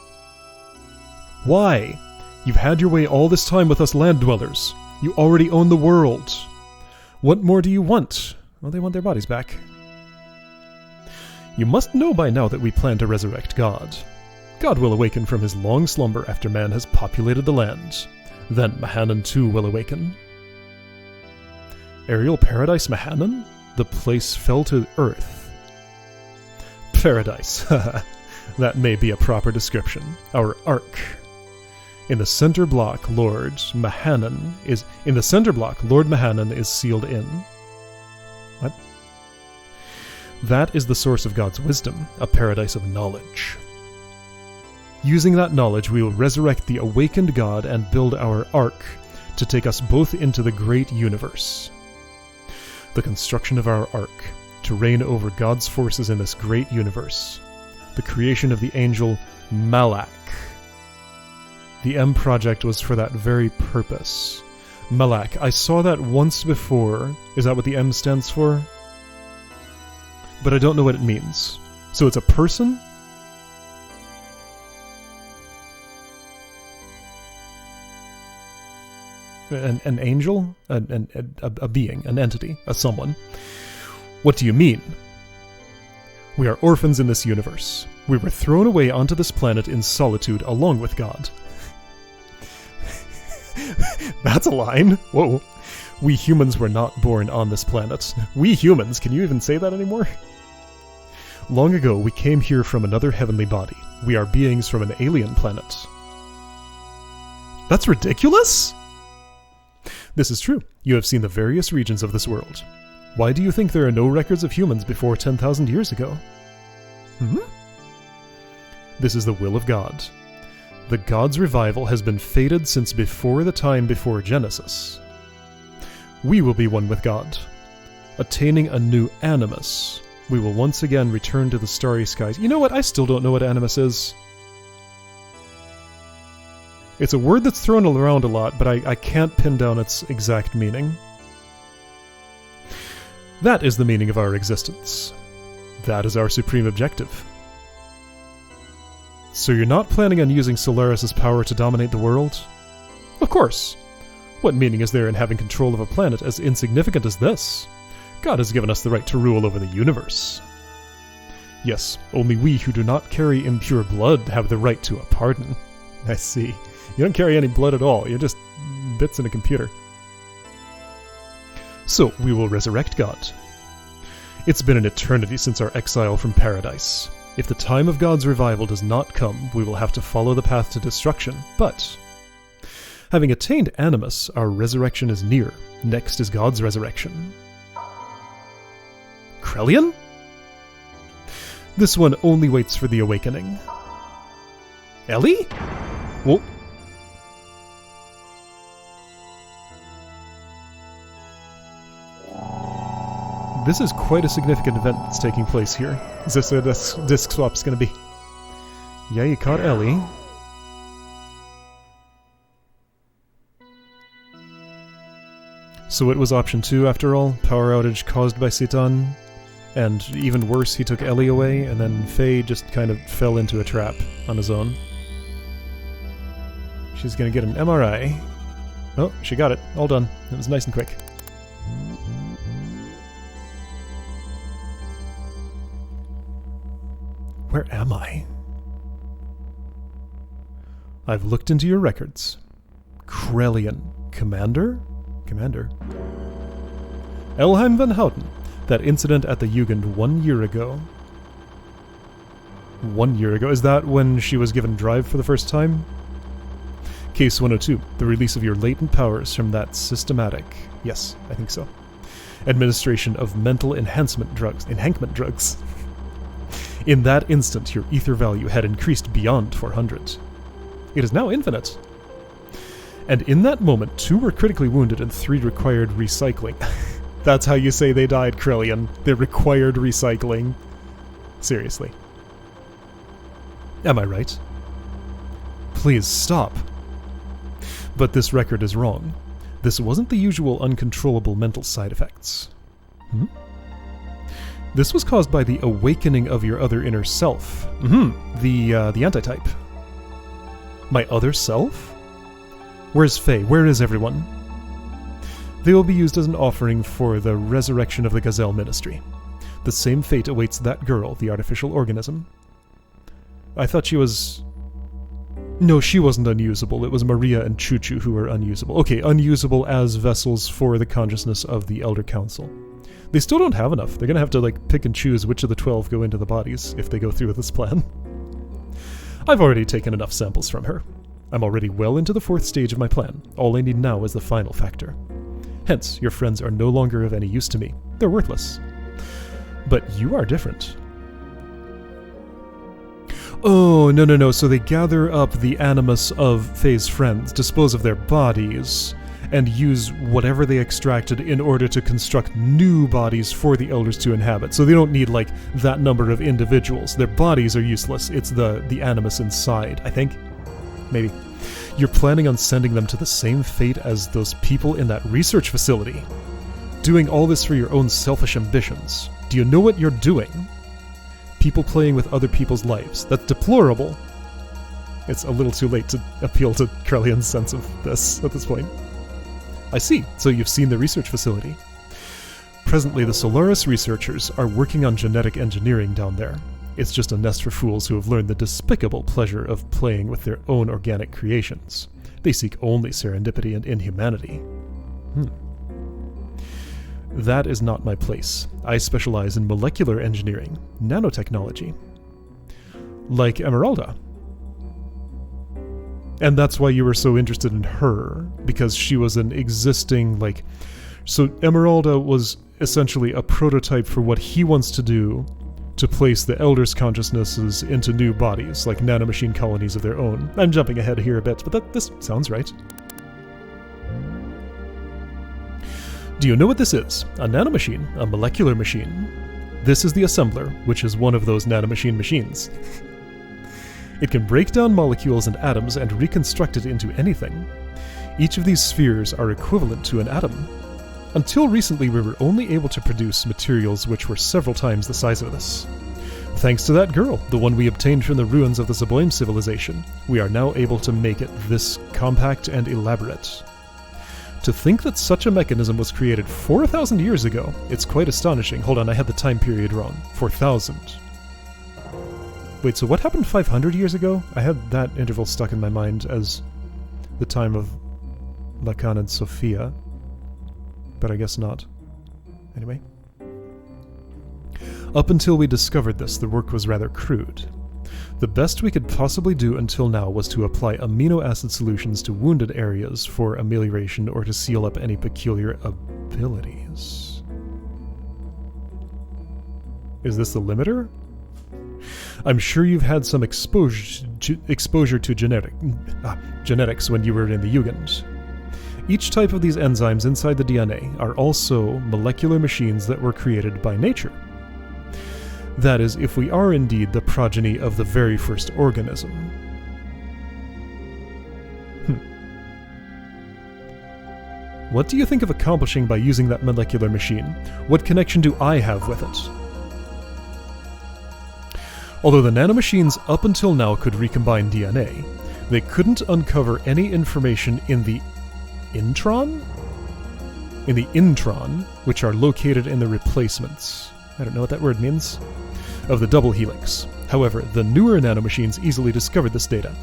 Why? You've had your way all this time with us land dwellers. You already own the world. What more do you want? Well, they want their bodies back. You must know by now that we plan to resurrect God. God will awaken from his long slumber after man has populated the land. Then Mahanan too will awaken. Aerial Paradise Mahanan? The place fell to earth. Paradise, that may be a proper description. Our Ark. In the center block, Lord Mahanan is sealed in. What? That is the source of God's wisdom, a paradise of knowledge. Using that knowledge, we will resurrect the awakened God and build our Ark to take us both into the great universe. The construction of our Ark, to reign over God's forces in this great universe. The creation of the angel Malak. The M project was for that very purpose. Malak, I saw that once before. Is that what the M stands for? But I don't know what it means. So it's a person? An angel? A being, an entity, a someone. What do you mean? We are orphans in this universe. We were thrown away onto this planet in solitude along with God. That's a line. Whoa. We humans were not born on this planet. We humans, can you even say that anymore? Long ago, we came here from another heavenly body. We are beings from an alien planet. That's ridiculous? This is true. You have seen the various regions of this world. Why do you think there are no records of humans before 10,000 years ago? This is the will of God. The God's revival has been fated since before the time before Genesis. We will be one with God. Attaining a new animus, we will once again return to the starry skies. You know what? I still don't know what animus is. It's a word that's thrown around a lot, but I can't pin down its exact meaning. That is the meaning of our existence. That is our supreme objective. So you're not planning on using Solaris' power to dominate the world? Of course. What meaning is there in having control of a planet as insignificant as this? God has given us the right to rule over the universe. Yes, only we who do not carry impure blood have the right to a pardon. I see. You don't carry any blood at all. You're just bits in a computer. So, we will resurrect God. It's been an eternity since our exile from paradise. If the time of God's revival does not come, we will have to follow the path to destruction, but having attained Animus, our resurrection is near. Next is God's resurrection. Krelian? This one only waits for the awakening. Elly? Whoa. This is quite a significant event that's taking place here. Is this where this disc swap's gonna be? Yeah, you caught Elly. So it was option 2 after all? Power outage caused by Citan? And even worse, he took Elly away, and then Fei just kind of fell into a trap on his own. She's gonna get an MRI. Oh, she got it. All done. It was nice and quick. Where am I? I've looked into your records. Krelian. Commander? Commander? Elheim van Houten. That incident at the Jugend 1 year ago. 1 year ago? Is that when she was given drive for the first time? Case 102. The release of your latent powers from that systematic... Yes, I think so. Administration of mental enhancement drugs. Enhancement drugs. In that instant, your ether value had increased beyond 400. It is now infinite. And in that moment, 2 were critically wounded and 3 required recycling. That's how you say they died, Krelian. They required recycling. Seriously. Am I right? Please stop. But this record is wrong. This wasn't the usual uncontrollable mental side effects. This was caused by the awakening of your other inner self. The antitype. My other self? Where's Fei? Where is everyone? They will be used as an offering for the resurrection of the Gazelle Ministry. The same fate awaits that girl, the artificial organism. I thought she was... No, she wasn't unusable. It was Maria and Chute who were unusable. Okay, unusable as vessels for the consciousness of the Elder Council. They still don't have enough. They're gonna have to, like, pick and choose which of the 12 go into the bodies if they go through with this plan. I've already taken enough samples from her. I'm already well into the 4th stage of my plan. All I need now is the final factor. Hence, your friends are no longer of any use to me. They're worthless. But you are different. Oh, no. So they gather up the animus of Fei's friends, dispose of their bodies, and use whatever they extracted in order to construct new bodies for the elders to inhabit. So they don't need, like, that number of individuals. Their bodies are useless. It's the animus inside, I think. Maybe. You're planning on sending them to the same fate as those people in that research facility. Doing all this for your own selfish ambitions. Do you know what you're doing? People playing with other people's lives. That's deplorable. It's a little too late to appeal to Krelian's sense of this at this point. I see. So you've seen the research facility. Presently, the Solaris researchers are working on genetic engineering down there. It's just a nest for fools who have learned the despicable pleasure of playing with their own organic creations. They seek only serendipity and inhumanity. That is not my place. I specialize in molecular engineering, nanotechnology. Like Emeralda. And that's why you were so interested in her, because she was an existing, like... So Emeralda was essentially a prototype for what he wants to do to place the Elders' consciousnesses into new bodies, like nanomachine colonies of their own. I'm jumping ahead here a bit, but this sounds right. Do you know what this is? A nanomachine, a molecular machine. This is the assembler, which is one of those nanomachine machines. It can break down molecules and atoms and reconstruct it into anything. Each of these spheres are equivalent to an atom. Until recently, we were only able to produce materials which were several times the size of this. Thanks to that girl, the one we obtained from the ruins of the Zaboim civilization, we are now able to make it this compact and elaborate. To think that such a mechanism was created 4,000 years ago, it's quite astonishing. Hold on, I had the time period wrong. 4,000. Wait, so what happened 500 years ago? I had that interval stuck in my mind as the time of Lacan and Sophia, but I guess not. Anyway. Up until we discovered this, the work was rather crude. The best we could possibly do until now was to apply amino acid solutions to wounded areas for amelioration or to seal up any peculiar abilities. Is this the limiter? I'm sure you've had some exposure to genetics when you were in the Jugend. Each type of these enzymes inside the DNA are also molecular machines that were created by nature. That is, if we are indeed the progeny of the very first organism. What do you think of accomplishing by using that molecular machine? What connection do I have with it? Although the nanomachines up until now could recombine DNA, they couldn't uncover any information in the intron? In the intron, which are located in the replacements. I don't know what that word means. Of the double helix. However, the newer nanomachines easily discovered this data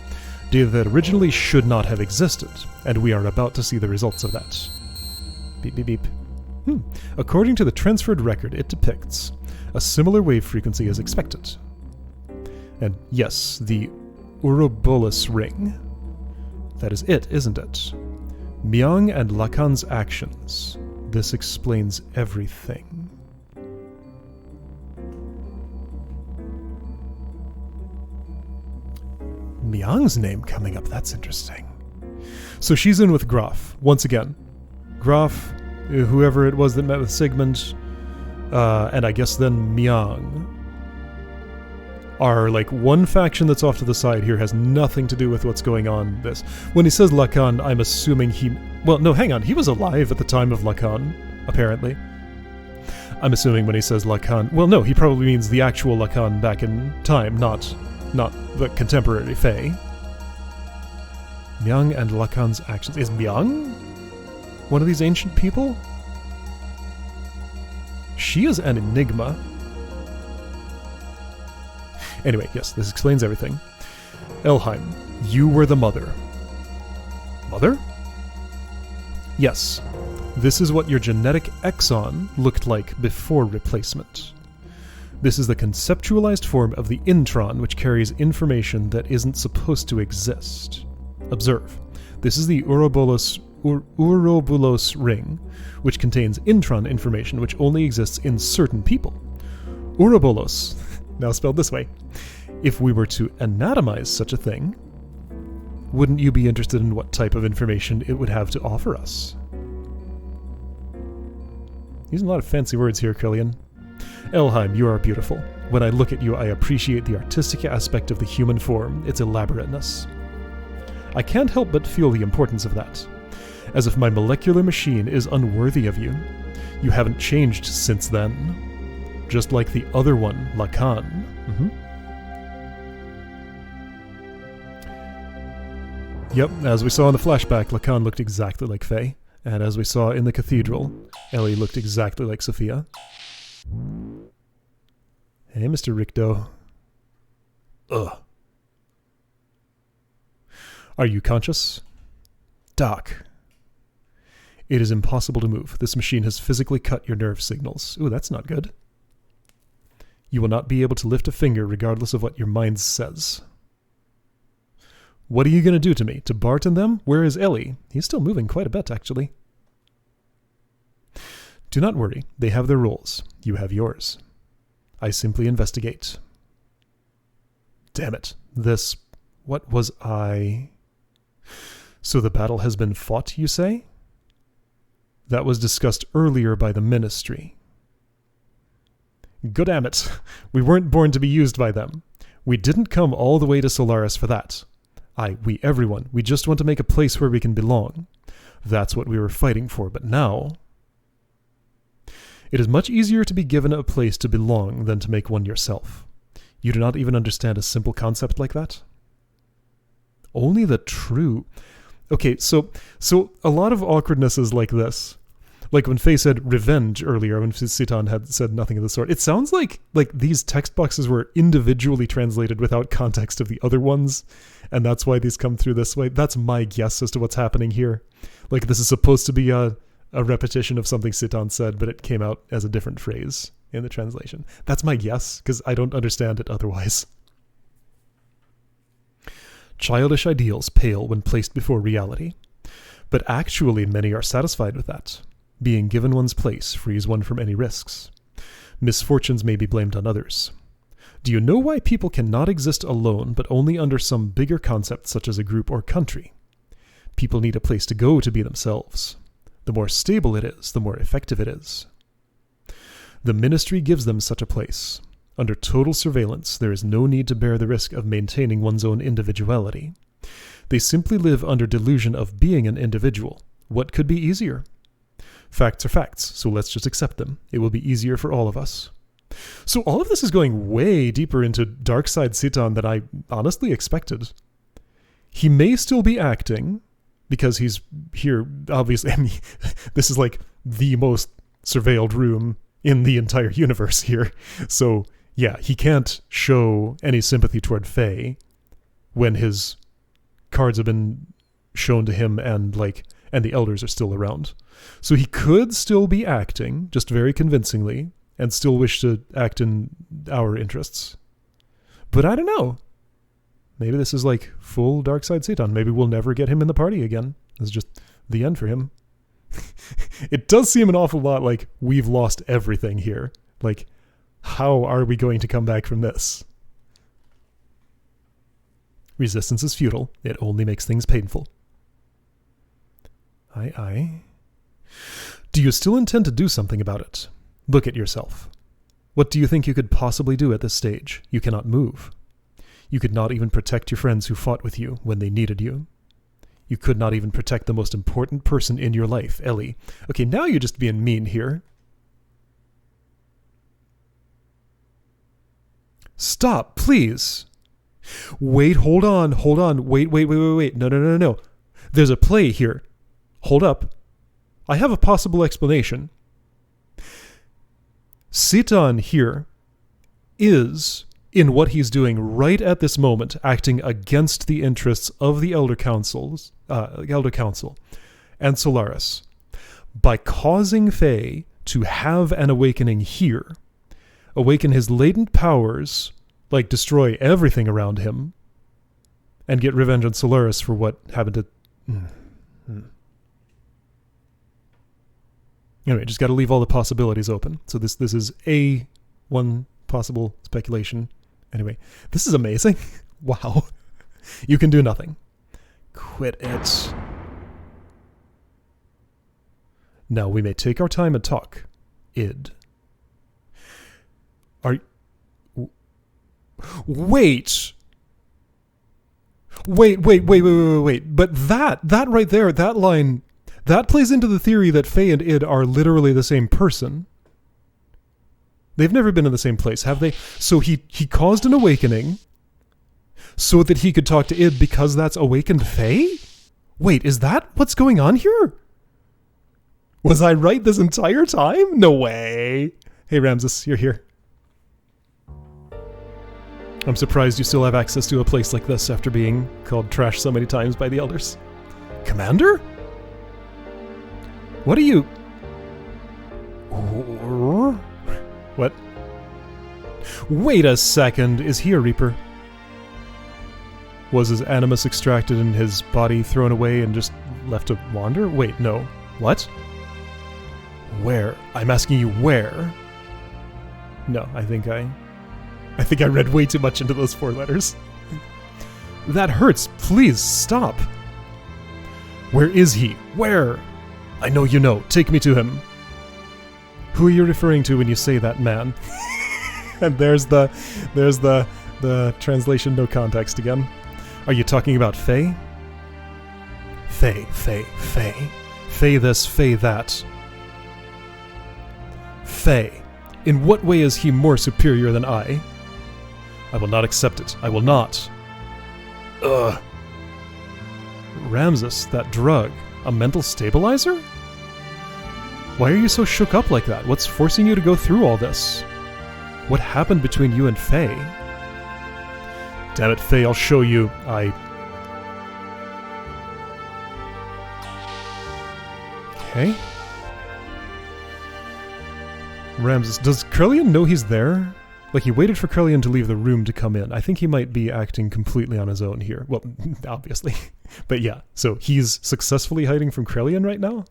that originally should not have existed, and we are about to see the results of that. Beep beep beep. According to the transferred record, it depicts a similar wave frequency as expected. And yes, the Ouroboros ring. That is it, isn't it? Myung and Lacan's actions. This explains everything. Myung's name coming up, that's interesting. So she's in with Graf, once again. Graf, whoever it was that met with Sigmund, and I guess then Myung, are like one faction that's off to the side here, has nothing to do with what's going on this. When he says Lacan, I'm assuming he... Well, no, hang on, he was alive at the time of Lacan, apparently. I'm assuming when he says Lacan... Well, no, he probably means the actual Lacan back in time, not the contemporary Fei. Myung and Lacan's actions. Is Myung one of these ancient people? She is an enigma. Anyway, yes, this explains everything. Elheim, you were the mother. Mother? Yes. This is what your genetic exon looked like before replacement. This is the conceptualized form of the intron, which carries information that isn't supposed to exist. Observe. This is the Ouroboros ring, which contains intron information which only exists in certain people. Ouroboros, now spelled this way. If we were to anatomize such a thing, wouldn't you be interested in what type of information it would have to offer us? Using a lot of fancy words here, Krelian. Elheim, you are beautiful. When I look at you, I appreciate the artistic aspect of the human form, its elaborateness. I can't help but feel the importance of that. As if my molecular machine is unworthy of you. You haven't changed since then. Just like the other one, Lacan. Yep, as we saw in the flashback, Lacan looked exactly like Fei. And as we saw in the cathedral, Elly looked exactly like Sophia. Hey, Mr. Ricto. Ugh. Are you conscious? Doc. It is impossible to move. This machine has physically cut your nerve signals. Ooh, that's not good. You will not be able to lift a finger regardless of what your mind says. What are you going to do to me? To Bart and them? Where is Elly? He's still moving quite a bit, actually. Do not worry. They have their roles. You have yours. I simply investigate. Damn it. This... What was I... So the battle has been fought, you say? That was discussed earlier by the Ministry. Goddammit. We weren't born to be used by them. We didn't come all the way to Solaris for that. We, everyone. We just want to make a place where we can belong. That's what we were fighting for, but now... It is much easier to be given a place to belong than to make one yourself. You do not even understand a simple concept like that? Only the true... Okay, so a lot of awkwardness is like this. Like when Fei said revenge earlier, when Citan had said nothing of the sort, it sounds like these text boxes were individually translated without context of the other ones, and that's why these come through this way. That's my guess as to what's happening here. Like this is supposed to be a repetition of something Citan said, but it came out as a different phrase in the translation. That's my guess, because I don't understand it otherwise. Childish ideals pale when placed before reality, but actually many are satisfied with that. Being given one's place frees one from any risks. Misfortunes may be blamed on others. Do you know why people cannot exist alone, but only under some bigger concept such as a group or country? People need a place to go to be themselves. The more stable it is, the more effective it is. The ministry gives them such a place. Under total surveillance, there is no need to bear the risk of maintaining one's own individuality. They simply live under delusion of being an individual. What could be easier? Facts are facts, so let's just accept them. It will be easier for all of us. So all of this is going way deeper into Dark Side Citan than I honestly expected. He may still be acting, because he's here, obviously. I mean, this is like the most surveilled room in the entire universe here. So, yeah, he can't show any sympathy toward Fei when his cards have been shown to him and the elders are still around. So he could still be acting, just very convincingly, and still wish to act in our interests. But I don't know. Maybe this is like full Dark Side Citan. Maybe we'll never get him in the party again. It's just the end for him. It does seem an awful lot like we've lost everything here. Like, how are we going to come back from this? Resistance is futile. It only makes things painful. Aye. Do you still intend to do something about it? Look at yourself. What do you think you could possibly do at this stage? You cannot move. You could not even protect your friends who fought with you when they needed you. You could not even protect the most important person in your life, Elly. Okay, now you're just being mean here. Stop, please. Wait, hold on. Wait. No. There's a play here. Hold up. I have a possible explanation. Citan here is, in what he's doing right at this moment, acting against the interests of the Elder Council and Solaris by causing Fei to have an awakening here, awaken his latent powers, like destroy everything around him, and get revenge on Solaris for what happened to... Anyway, just got to leave all the possibilities open. So this is one possible speculation. Anyway, this is amazing. Wow. You can do nothing. Quit it. Now we may take our time and talk. Wait. But that right there, that line, that plays into the theory that Fei and Id are literally the same person. They've never been in the same place, have they? So he caused an awakening so that he could talk to Id because that's awakened Fei? Wait, is that what's going on here? Was I right this entire time? No way. Hey Ramses, you're here. I'm surprised you still have access to a place like this after being called trash so many times by the elders. Commander? What are you... What? Wait a second, is he a Reaper? Was his animus extracted and his body thrown away and just left to wander? Wait, no. What? Where? I'm asking you where? No, I think I read way too much into those 4 letters. That hurts. Please, stop. Where is he? Where? I know you know. Take me to him. Who are you referring to when you say that, man? And there's the translation no context again. Are you talking about Fei? Fei. Fei this, Fei that. Fei. In what way is he more superior than I? I will not accept it. I will not. Ugh. Ramses, that drug. A mental stabilizer? Why are you so shook up like that? What's forcing you to go through all this? What happened between you and Fei? Damn it, Fei, I'll show you. Okay. Ramses, does Krelian know he's there? Like, he waited for Krelian to leave the room to come in. I think he might be acting completely on his own here. Well, obviously. But yeah, so he's successfully hiding from Krelian right now?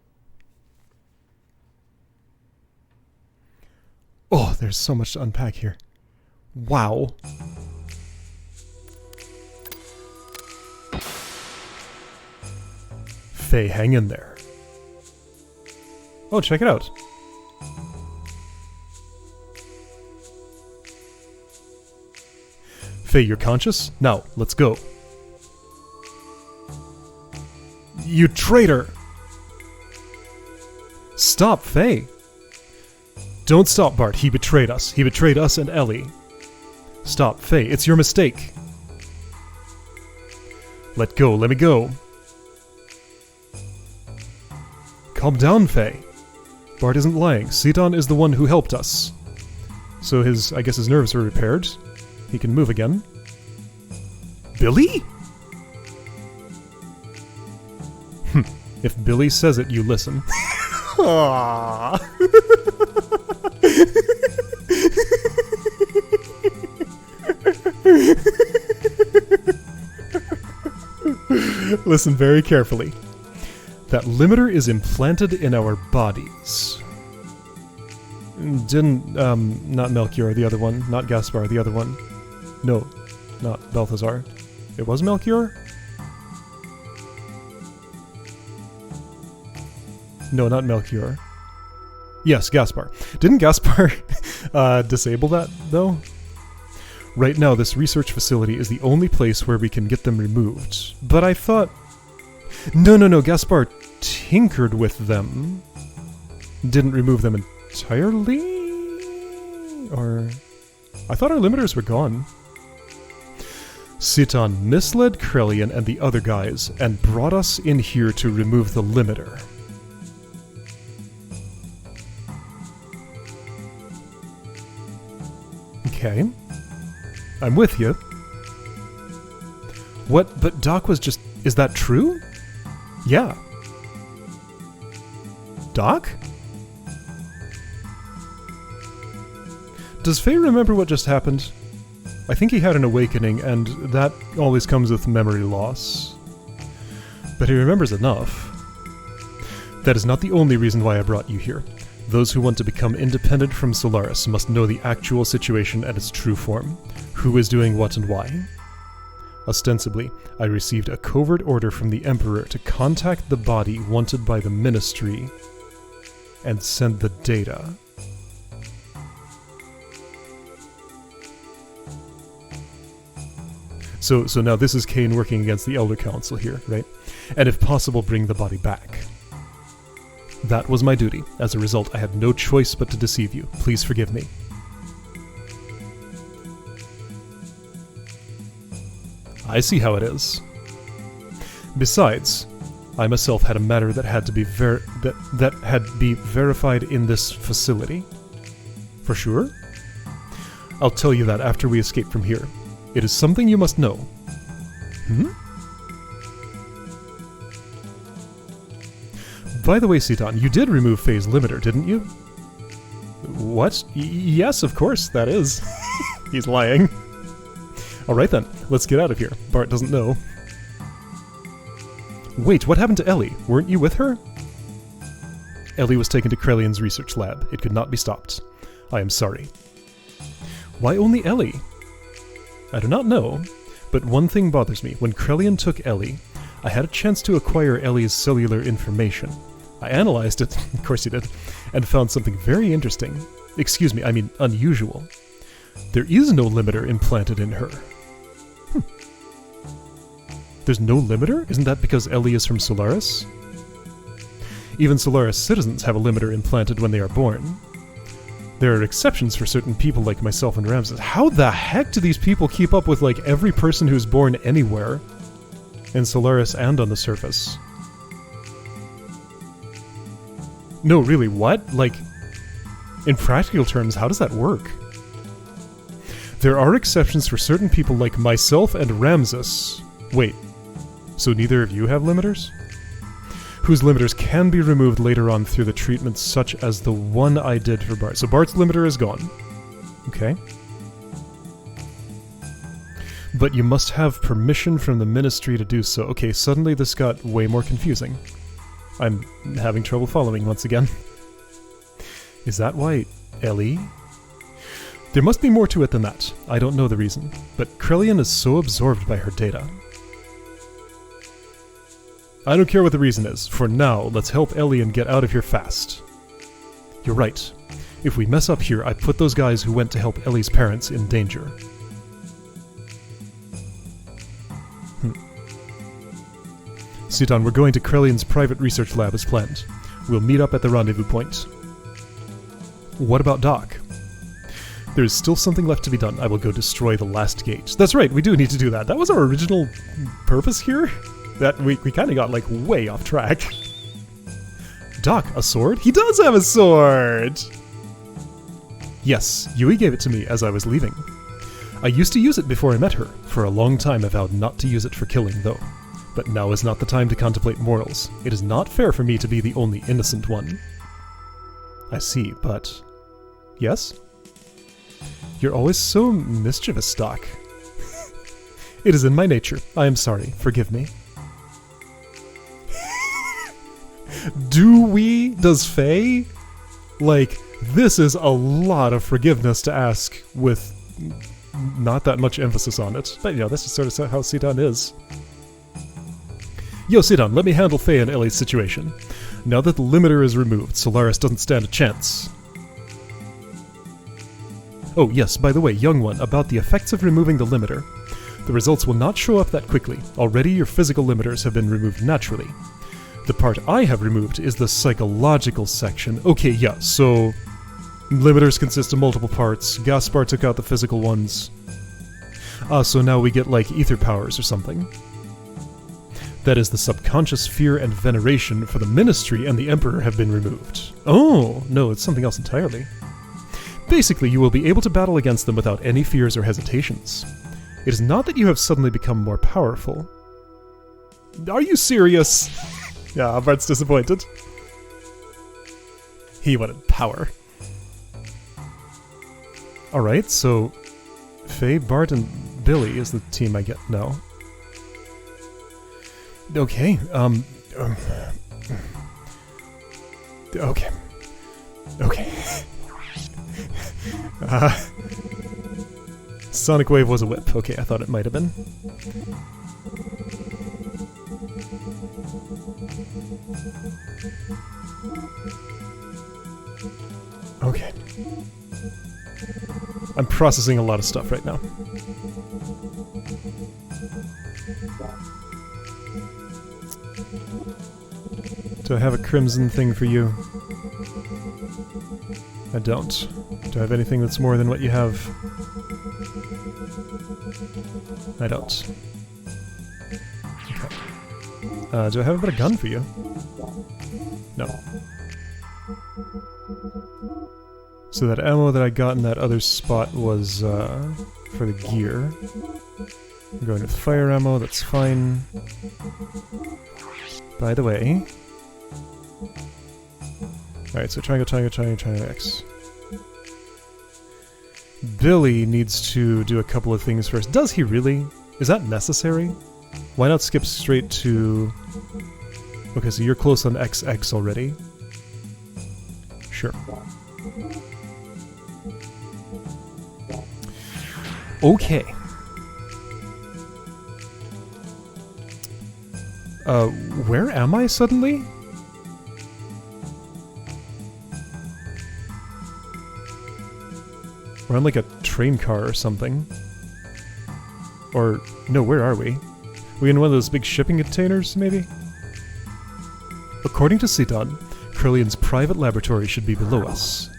Oh, there's so much to unpack here. Wow. Fei, hang in there. Oh, check it out. Fei, you're conscious? Now, let's go. You traitor! Stop, Fei! Don't stop, Bart. He betrayed us. He betrayed us and Elly. Stop, Fei. It's your mistake. Let go. Let me go. Calm down, Fei. Bart isn't lying. Citan is the one who helped us. So I guess his nerves are repaired. He can move again. Billy? If Billy says it, you listen. Aww. Listen very carefully. That limiter is implanted in our bodies. Not Melchior, the other one. Not Gaspar, the other one. No, not Balthazar. It was Melchior? No, not Melchior. Yes, Gaspar. Didn't Gaspar disable that, though? Right now, this research facility is the only place where we can get them removed. But I thought... No, Gaspar tinkered with them. Didn't remove them entirely? Or... I thought our limiters were gone. Citan misled Krelian and the other guys, and brought us in here to remove the limiter. Okay. I'm with you. What? But Doc was just... Is that true? Yeah. Doc? Does Fei remember what just happened? I think he had an awakening, and that always comes with memory loss. But he remembers enough. That is not the only reason why I brought you here. Those who want to become independent from Solaris must know the actual situation at its true form. Who is doing what and why. Ostensibly, I received a covert order from the Emperor to contact the body wanted by the Ministry and send the data. So now this is Cain working against the Elder Council here, right? And if possible, bring the body back. That was my duty. As a result, I had no choice but to deceive you. Please forgive me. I see how it is. Besides, I myself had a matter that had to be verified in this facility. For sure? I'll tell you that after we escape from here. It is something you must know. By the way, Citan, you did remove Fei's limiter, didn't you? What? Yes, of course, that is. He's lying. Alright then, let's get out of here. Bart doesn't know. Wait, what happened to Elly? Weren't you with her? Elly was taken to Krelian's research lab. It could not be stopped. I am sorry. Why only Elly? I do not know, but one thing bothers me. When Krelian took Elly, I had a chance to acquire Elly's cellular information. I analyzed it, of course you did, and found something very interesting. Excuse me, I mean unusual. There is no limiter implanted in her. There's no limiter? Isn't that because Elly is from Solaris? Even Solaris citizens have a limiter implanted when they are born. There are exceptions for certain people like myself and Ramses. How the heck do these people keep up with, like, every person who's born anywhere? In Solaris and on the surface. No, really, what? Like, in practical terms, how does that work? There are exceptions for certain people like myself and Ramses. Wait, so neither of you have limiters? Whose limiters can be removed later on through the treatment such as the one I did for Bart. So Bart's limiter is gone. Okay. But you must have permission from the ministry to do so. Okay, suddenly this got way more confusing. I'm having trouble following once again. Is that why Elly? There must be more to it than that. I don't know the reason. But Krelian is so absorbed by her data. I don't care what the reason is. For now, let's help Elly and get out of here fast. You're right. If we mess up here, I put those guys who went to help Elly's parents in danger. Citan, we're going to Krelian's private research lab as planned. We'll meet up at the rendezvous point. What about Doc? There's still something left to be done. I will go destroy the last gate. That's right, we do need to do that. That was our original purpose here? That we kind of got, like, way off track. Doc, a sword? He does have a sword! Yes, Yui gave it to me as I was leaving. I used to use it before I met her. For a long time I vowed not to use it for killing, though. But now is not the time to contemplate morals. It is not fair for me to be the only innocent one. I see, but... Yes? You're always so mischievous, Doc. It is in my nature. I am sorry. Forgive me. Do we? Does Fei? Like, this is a lot of forgiveness to ask with not that much emphasis on it. But, you know, that's just sort of how Citan is. Yo, Citan, let me handle Fei and Elly's situation. Now that the limiter is removed, Solaris doesn't stand a chance. Oh, yes, by the way, young one, about the effects of removing the limiter. The results will not show up that quickly. Already your physical limiters have been removed naturally. The part I have removed is the psychological section. Okay, yeah, so... limiters consist of multiple parts. Gaspar took out the physical ones. So now we get, like, ether powers or something. That is, the subconscious fear and veneration for the Ministry and the Emperor have been removed. Oh, no, it's something else entirely. Basically, you will be able to battle against them without any fears or hesitations. It is not that you have suddenly become more powerful. Are you serious? Yeah, Bart's disappointed. He wanted power. Alright, so... Fei, Bart, and Billy is the team I get now. Okay, okay. Okay. Sonic Wave was a whip. Okay, I thought it might have been. Okay. I'm processing a lot of stuff right now. Do I have a crimson thing for you? I don't. Do I have anything that's more than what you have? I don't. Okay. Do I have a better gun for you? No. So that ammo that I got in that other spot was for the gear. I'm going with fire ammo, that's fine. By the way... Alright, so triangle, X. Billy needs to do a couple of things first. Does he really? Is that necessary? Why not skip straight to... Okay, so you're close on XX already. Sure. Okay. Where am I suddenly? We're on like a train car or something. Or, no, where are we? Are we in one of those big shipping containers, maybe? According to Citan, Krelian's private laboratory should be below us.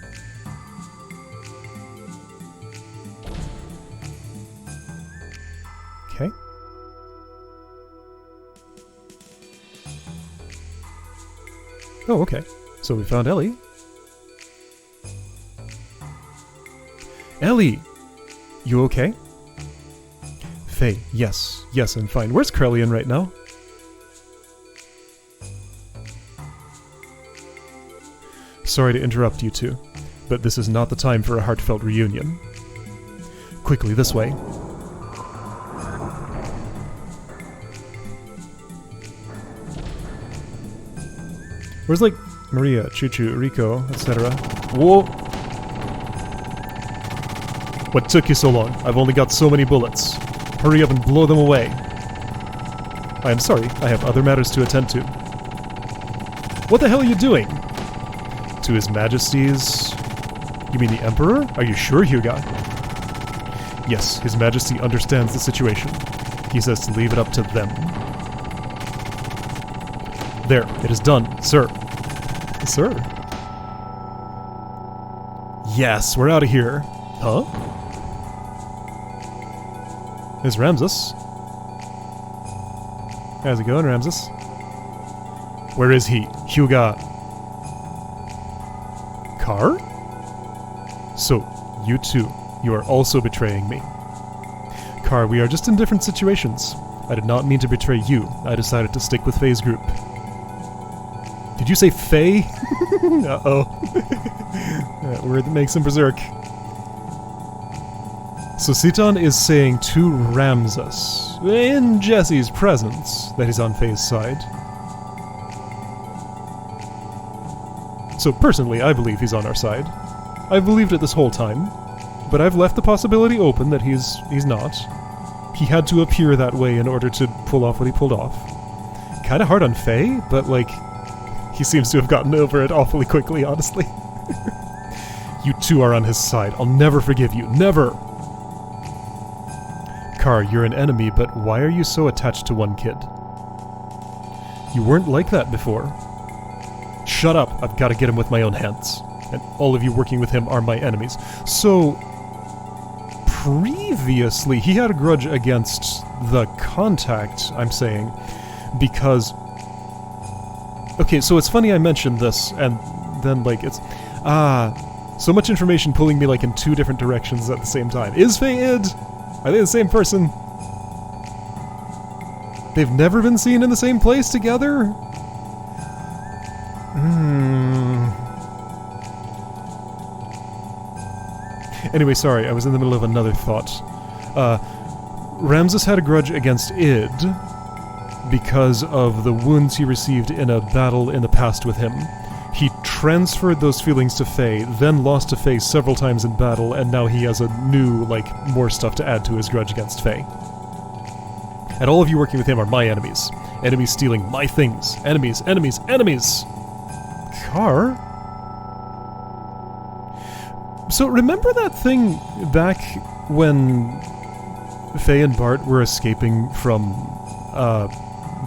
Okay. Oh, okay. So we found Elly. Elly! You okay? Fei, yes. Yes, I'm fine. Where's Krelian right now? Sorry to interrupt you two, but this is not the time for a heartfelt reunion. Quickly, this way. Where's, like, Maria, chute, Rico, etc.? Whoa! What took you so long? I've only got so many bullets. Hurry up and blow them away. I am sorry, I have other matters to attend to. What the hell are you doing? To His Majesty's... You mean the Emperor? Are you sure, Hyuga? Yes, His Majesty understands the situation. He says to leave it up to them. There, it is done, sir. Sir? Yes, we're out of here. Huh? There's Ramses. How's it going, Ramses? Where is he? Hyuga. Car? So, you too. You are also betraying me. Car, we are just in different situations. I did not mean to betray you. I decided to stick with Fei's group. Did you say Fei? Uh-oh. That word that makes him berserk. So Citan is saying to Ramses, in Jesse's presence, that he's on Fei's side. So personally, I believe he's on our side. I've believed it this whole time, but I've left the possibility open that he's not. He had to appear that way in order to pull off what he pulled off. Kinda hard on Fei, but like, he seems to have gotten over it awfully quickly, honestly. You two are on his side. I'll never forgive you. Never! Car, you're an enemy, but why are you so attached to one kid? You weren't like that before. Shut up! I've got to get him with my own hands. And all of you working with him are my enemies. So... previously, he had a grudge against the contact, I'm saying, because... Okay, so it's funny I mentioned this, and then, like, it's... so much information pulling me, like, in two different directions at the same time. Is Fei id? Are they the same person? They've never been seen in the same place together? Anyway, sorry, I was in the middle of another thought. Ramses had a grudge against Id because of the wounds he received in a battle in the past with him. He transferred those feelings to Fei, then lost to Fei several times in battle, and now he has a new, like, more stuff to add to his grudge against Fei. And all of you working with him are my enemies. Enemies stealing my things. Enemies, enemies, enemies! Car? So remember that thing back when Fei and Bart were escaping from,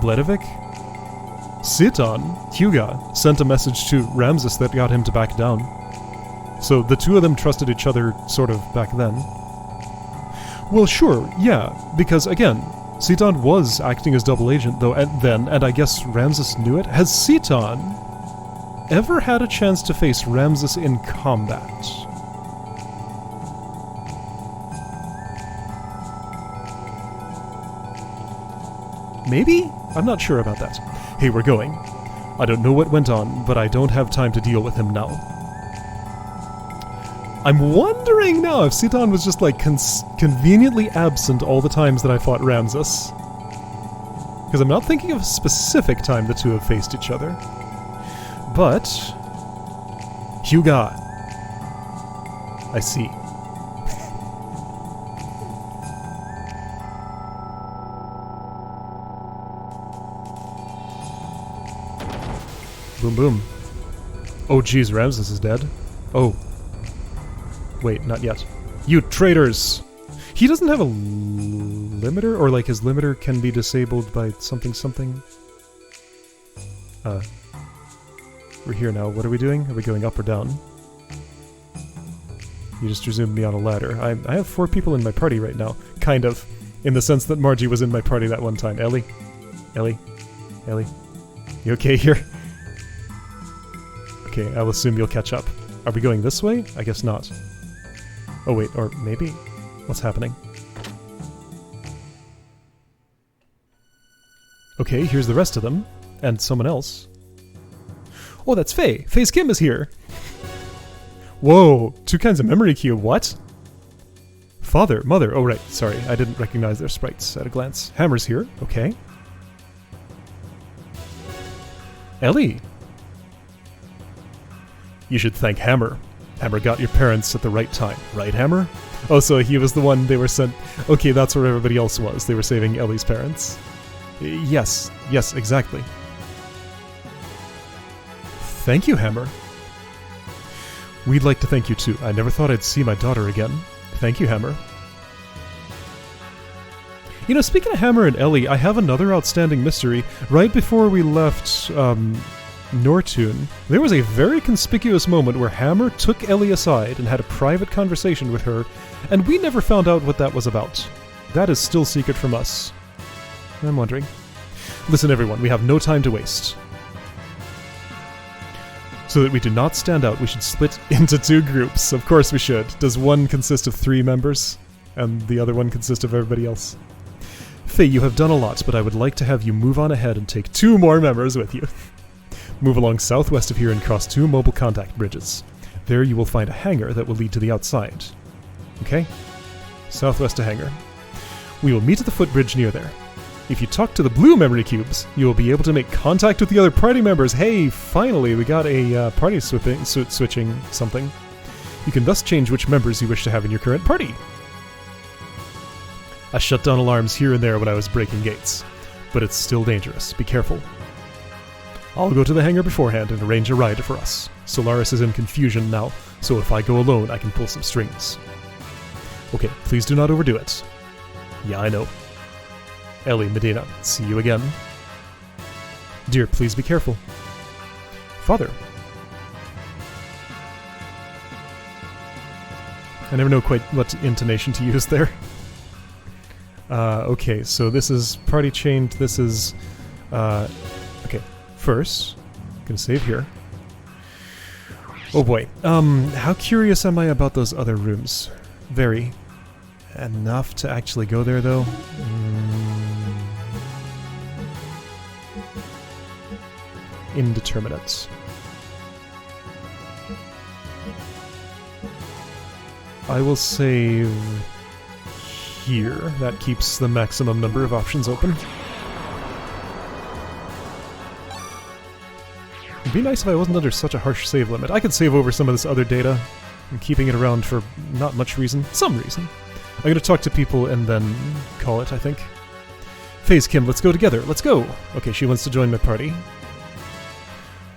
Bledevik? Citan, Hyuga, sent a message to Ramses that got him to back down. So the two of them trusted each other, sort of, back then. Well, sure, yeah, because, again, Citan was acting as double agent, though, and I guess Ramses knew it. Has Citan ever had a chance to face Ramses in combat? Maybe? I'm not sure about that. Hey, we're going. I don't know what went on, but I don't have time to deal with him now. I'm wondering now if Citan was just, like, conveniently absent all the times that I fought Ramses. Because I'm not thinking of a specific time the two have faced each other. But... Hyuga. I see. Boom boom. Oh geez, Ramses is dead. Oh. Wait, not yet. You traitors! He doesn't have a limiter? Or like his limiter can be disabled by something something? We're here now. What are we doing? Are we going up or down? You just resumed me on a ladder. I have 4 people in my party right now. Kind of. In the sense that Margie was in my party that one time. Elly? Elly? Elly? You okay here? Okay, I'll assume you'll catch up. Are we going this way? I guess not. Oh wait, or maybe? What's happening? Okay, here's the rest of them. And someone else. Oh, that's Fei! Fei's Kim is here! Whoa! 2 kinds of memory cube, what? Father, mother, oh right, sorry, I didn't recognize their sprites at a glance. Hammer's here, okay. Elly! You should thank Hammer. Hammer got your parents at the right time, right, Hammer? Oh, so he was the one they were sent... Okay, that's where everybody else was. They were saving Elly's parents. Yes, exactly. Thank you, Hammer. We'd like to thank you too. I never thought I'd see my daughter again. Thank you, Hammer. You know, speaking of Hammer and Elly, I have another outstanding mystery. Right before we left Nortune, there was a very conspicuous moment where Hammer took Elly aside and had a private conversation with her, and we never found out what that was about. That is still secret from us. I'm wondering. Listen, everyone, we have no time to waste. So that we do not stand out, we should split into 2 groups. Of course we should. Does one consist of 3 members, and the other one consist of everybody else? Fei, you have done a lot, but I would like to have you move on ahead and take 2 more members with you. Move along southwest of here and cross 2 mobile contact bridges. There you will find a hangar that will lead to the outside. Okay? Southwest to hangar. We will meet at the footbridge near there. If you talk to the blue memory cubes, you will be able to make contact with the other party members. Hey, finally, we got a party switching something. You can thus change which members you wish to have in your current party. I shut down alarms here and there when I was breaking gates, but it's still dangerous. Be careful. I'll go to the hangar beforehand and arrange a ride for us. Solaris is in confusion now, so if I go alone, I can pull some strings. Okay, please do not overdo it. Yeah, I know. Elly, Medina, see you again. Dear, please be careful. Father. I never know quite what intonation to use there. Okay, so this is party chained, this is... okay, first, I'm gonna save here. Oh boy, how curious am I about those other rooms? Very. Enough to actually go there, though? Indeterminate. I will save here. That keeps the maximum number of options open. It'd be nice if I wasn't under such a harsh save limit. I could save over some of this other data. I'm keeping it around for not much reason. Some reason. I'm gonna talk to people and then call it, I think. Fei's Kim, let's go together. Let's go! Okay, she wants to join my party.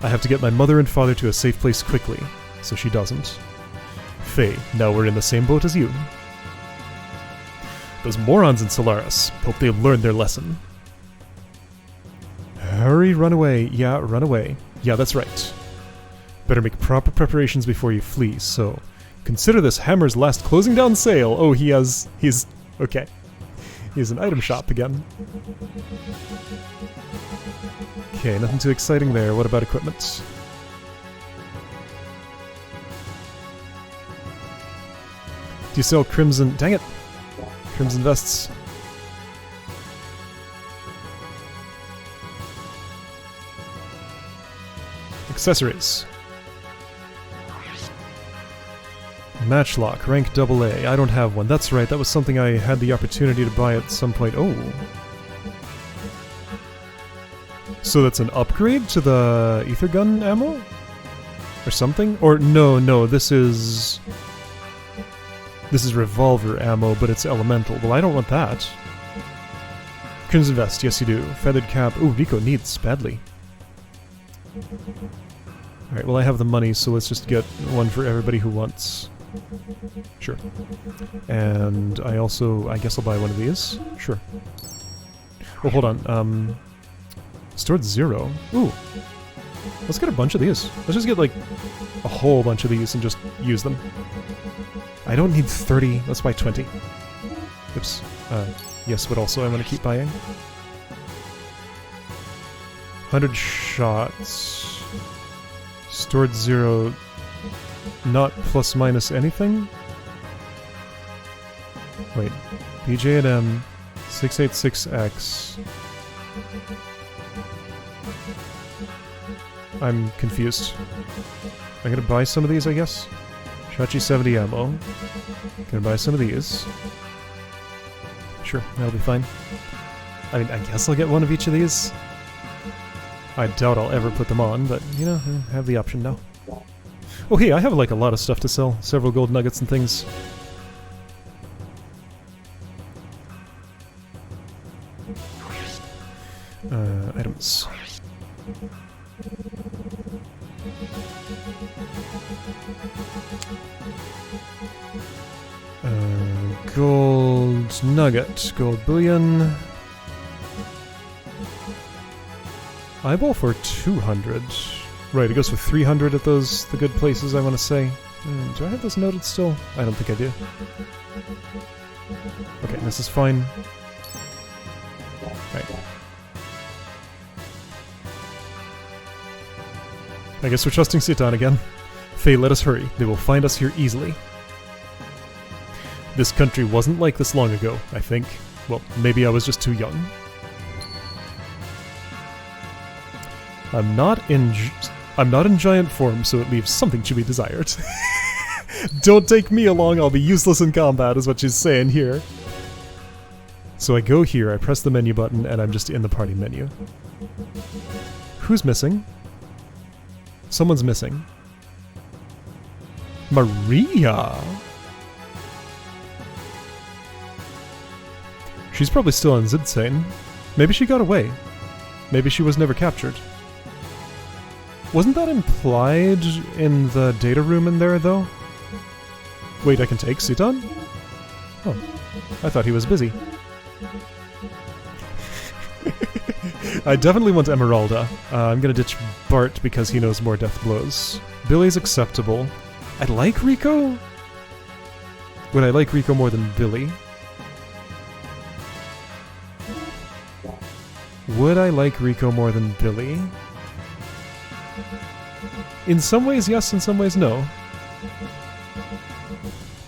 I have to get my mother and father to a safe place quickly, so she doesn't. Fei, now we're in the same boat as you. Those morons in Solaris. Hope they've learned their lesson. Hurry, run away. Yeah, run away. Yeah, that's right. Better make proper preparations before you flee, so... Consider this Hammer's last closing down sale. Oh, he's... okay. He's an item shop again. Okay, nothing too exciting there. What about equipment? Do you sell crimson... Dang it! Crimson vests. Accessories. Matchlock, rank AA. I don't have one. That's right, that was something I had the opportunity to buy at some point. Oh. So that's an upgrade to the ether gun ammo? Or something? Or no, this is revolver ammo, but it's elemental. Well, I don't want that. Crimson vest, yes you do. Feathered cap. Ooh, Rico needs badly. Alright, well I have the money, so let's just get one for everybody who wants. Sure. And I guess I'll buy one of these. Sure. Well, hold on. Stored 0. Ooh. Let's get a bunch of these. Let's just get, like, a whole bunch of these and just use them. I don't need 30. Let's buy 20. Oops. Yes, but also I want to keep buying. 100 shots. Stored 0, not plus minus anything? Wait, BJ&M 686X. I'm confused. I'm gonna buy some of these, I guess. Chachi 70 ammo. Gonna buy some of these. Sure, that'll be fine. I mean, I guess I'll get one of each of these. I doubt I'll ever put them on, but, you know, I have the option now. Oh hey, I have like a lot of stuff to sell. Several gold nuggets and things. Items. Gold nugget, gold bullion. Eyeball for 200. Right, it goes for 300 at those, the good places, I want to say. Do I have those noted still? I don't think I do. Okay, this is fine. Right. I guess we're trusting Citan again. Fei, let us hurry. They will find us here easily. This country wasn't like this long ago, I think. Well, maybe I was just too young. I'm not in giant form, so it leaves something to be desired. Don't take me along, I'll be useless in combat, is what she's saying here. So I go here, I press the menu button, and I'm just in the party menu. Who's missing? Someone's missing. Maria! She's probably still on Zidsane. Maybe she got away. Maybe she was never captured. Wasn't that implied in the data room in there, though? Wait, I can take Citan? Oh, I thought he was busy. I definitely want Emeralda. I'm gonna ditch Bart because he knows more death blows. Billy's acceptable. I like Rico? Would I like Rico more than Billy? Would I like Rico more than Billy? In some ways, yes. In some ways, no.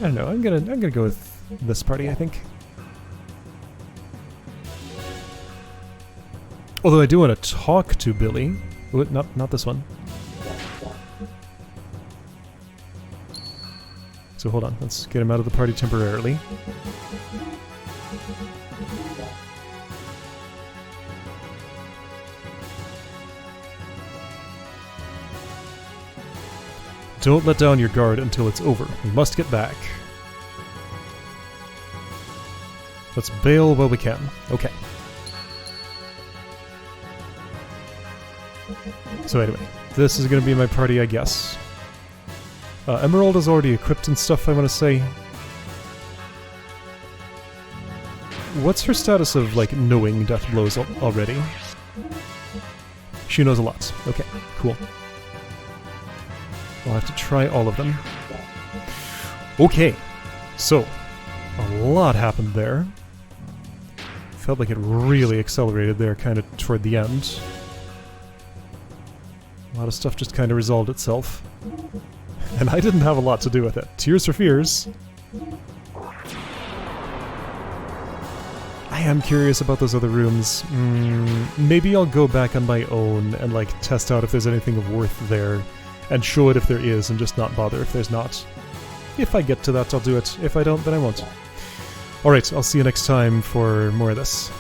I don't know. I'm gonna go with this party, I think. Although I do want to talk to Billy. Ooh, not this one. So hold on. Let's get him out of the party temporarily. Don't let down your guard until it's over. We must get back. Let's bail while we can. Okay. So anyway, this is going to be my party, I guess. Emerald is already equipped and stuff, I want to say. What's her status of, like, knowing death blows already? She knows a lot. Okay, cool. I'll have to try all of them. Okay, so a lot happened there. Felt like it really accelerated there kind of toward the end. A lot of stuff just kind of resolved itself. And I didn't have a lot to do with it. Tears for Fears. I am curious about those other rooms. Maybe I'll go back on my own and like test out if there's anything of worth there. And show it if there is, and just not bother if there's not. If I get to that, I'll do it. If I don't, then I won't. Alright, I'll see you next time for more of this.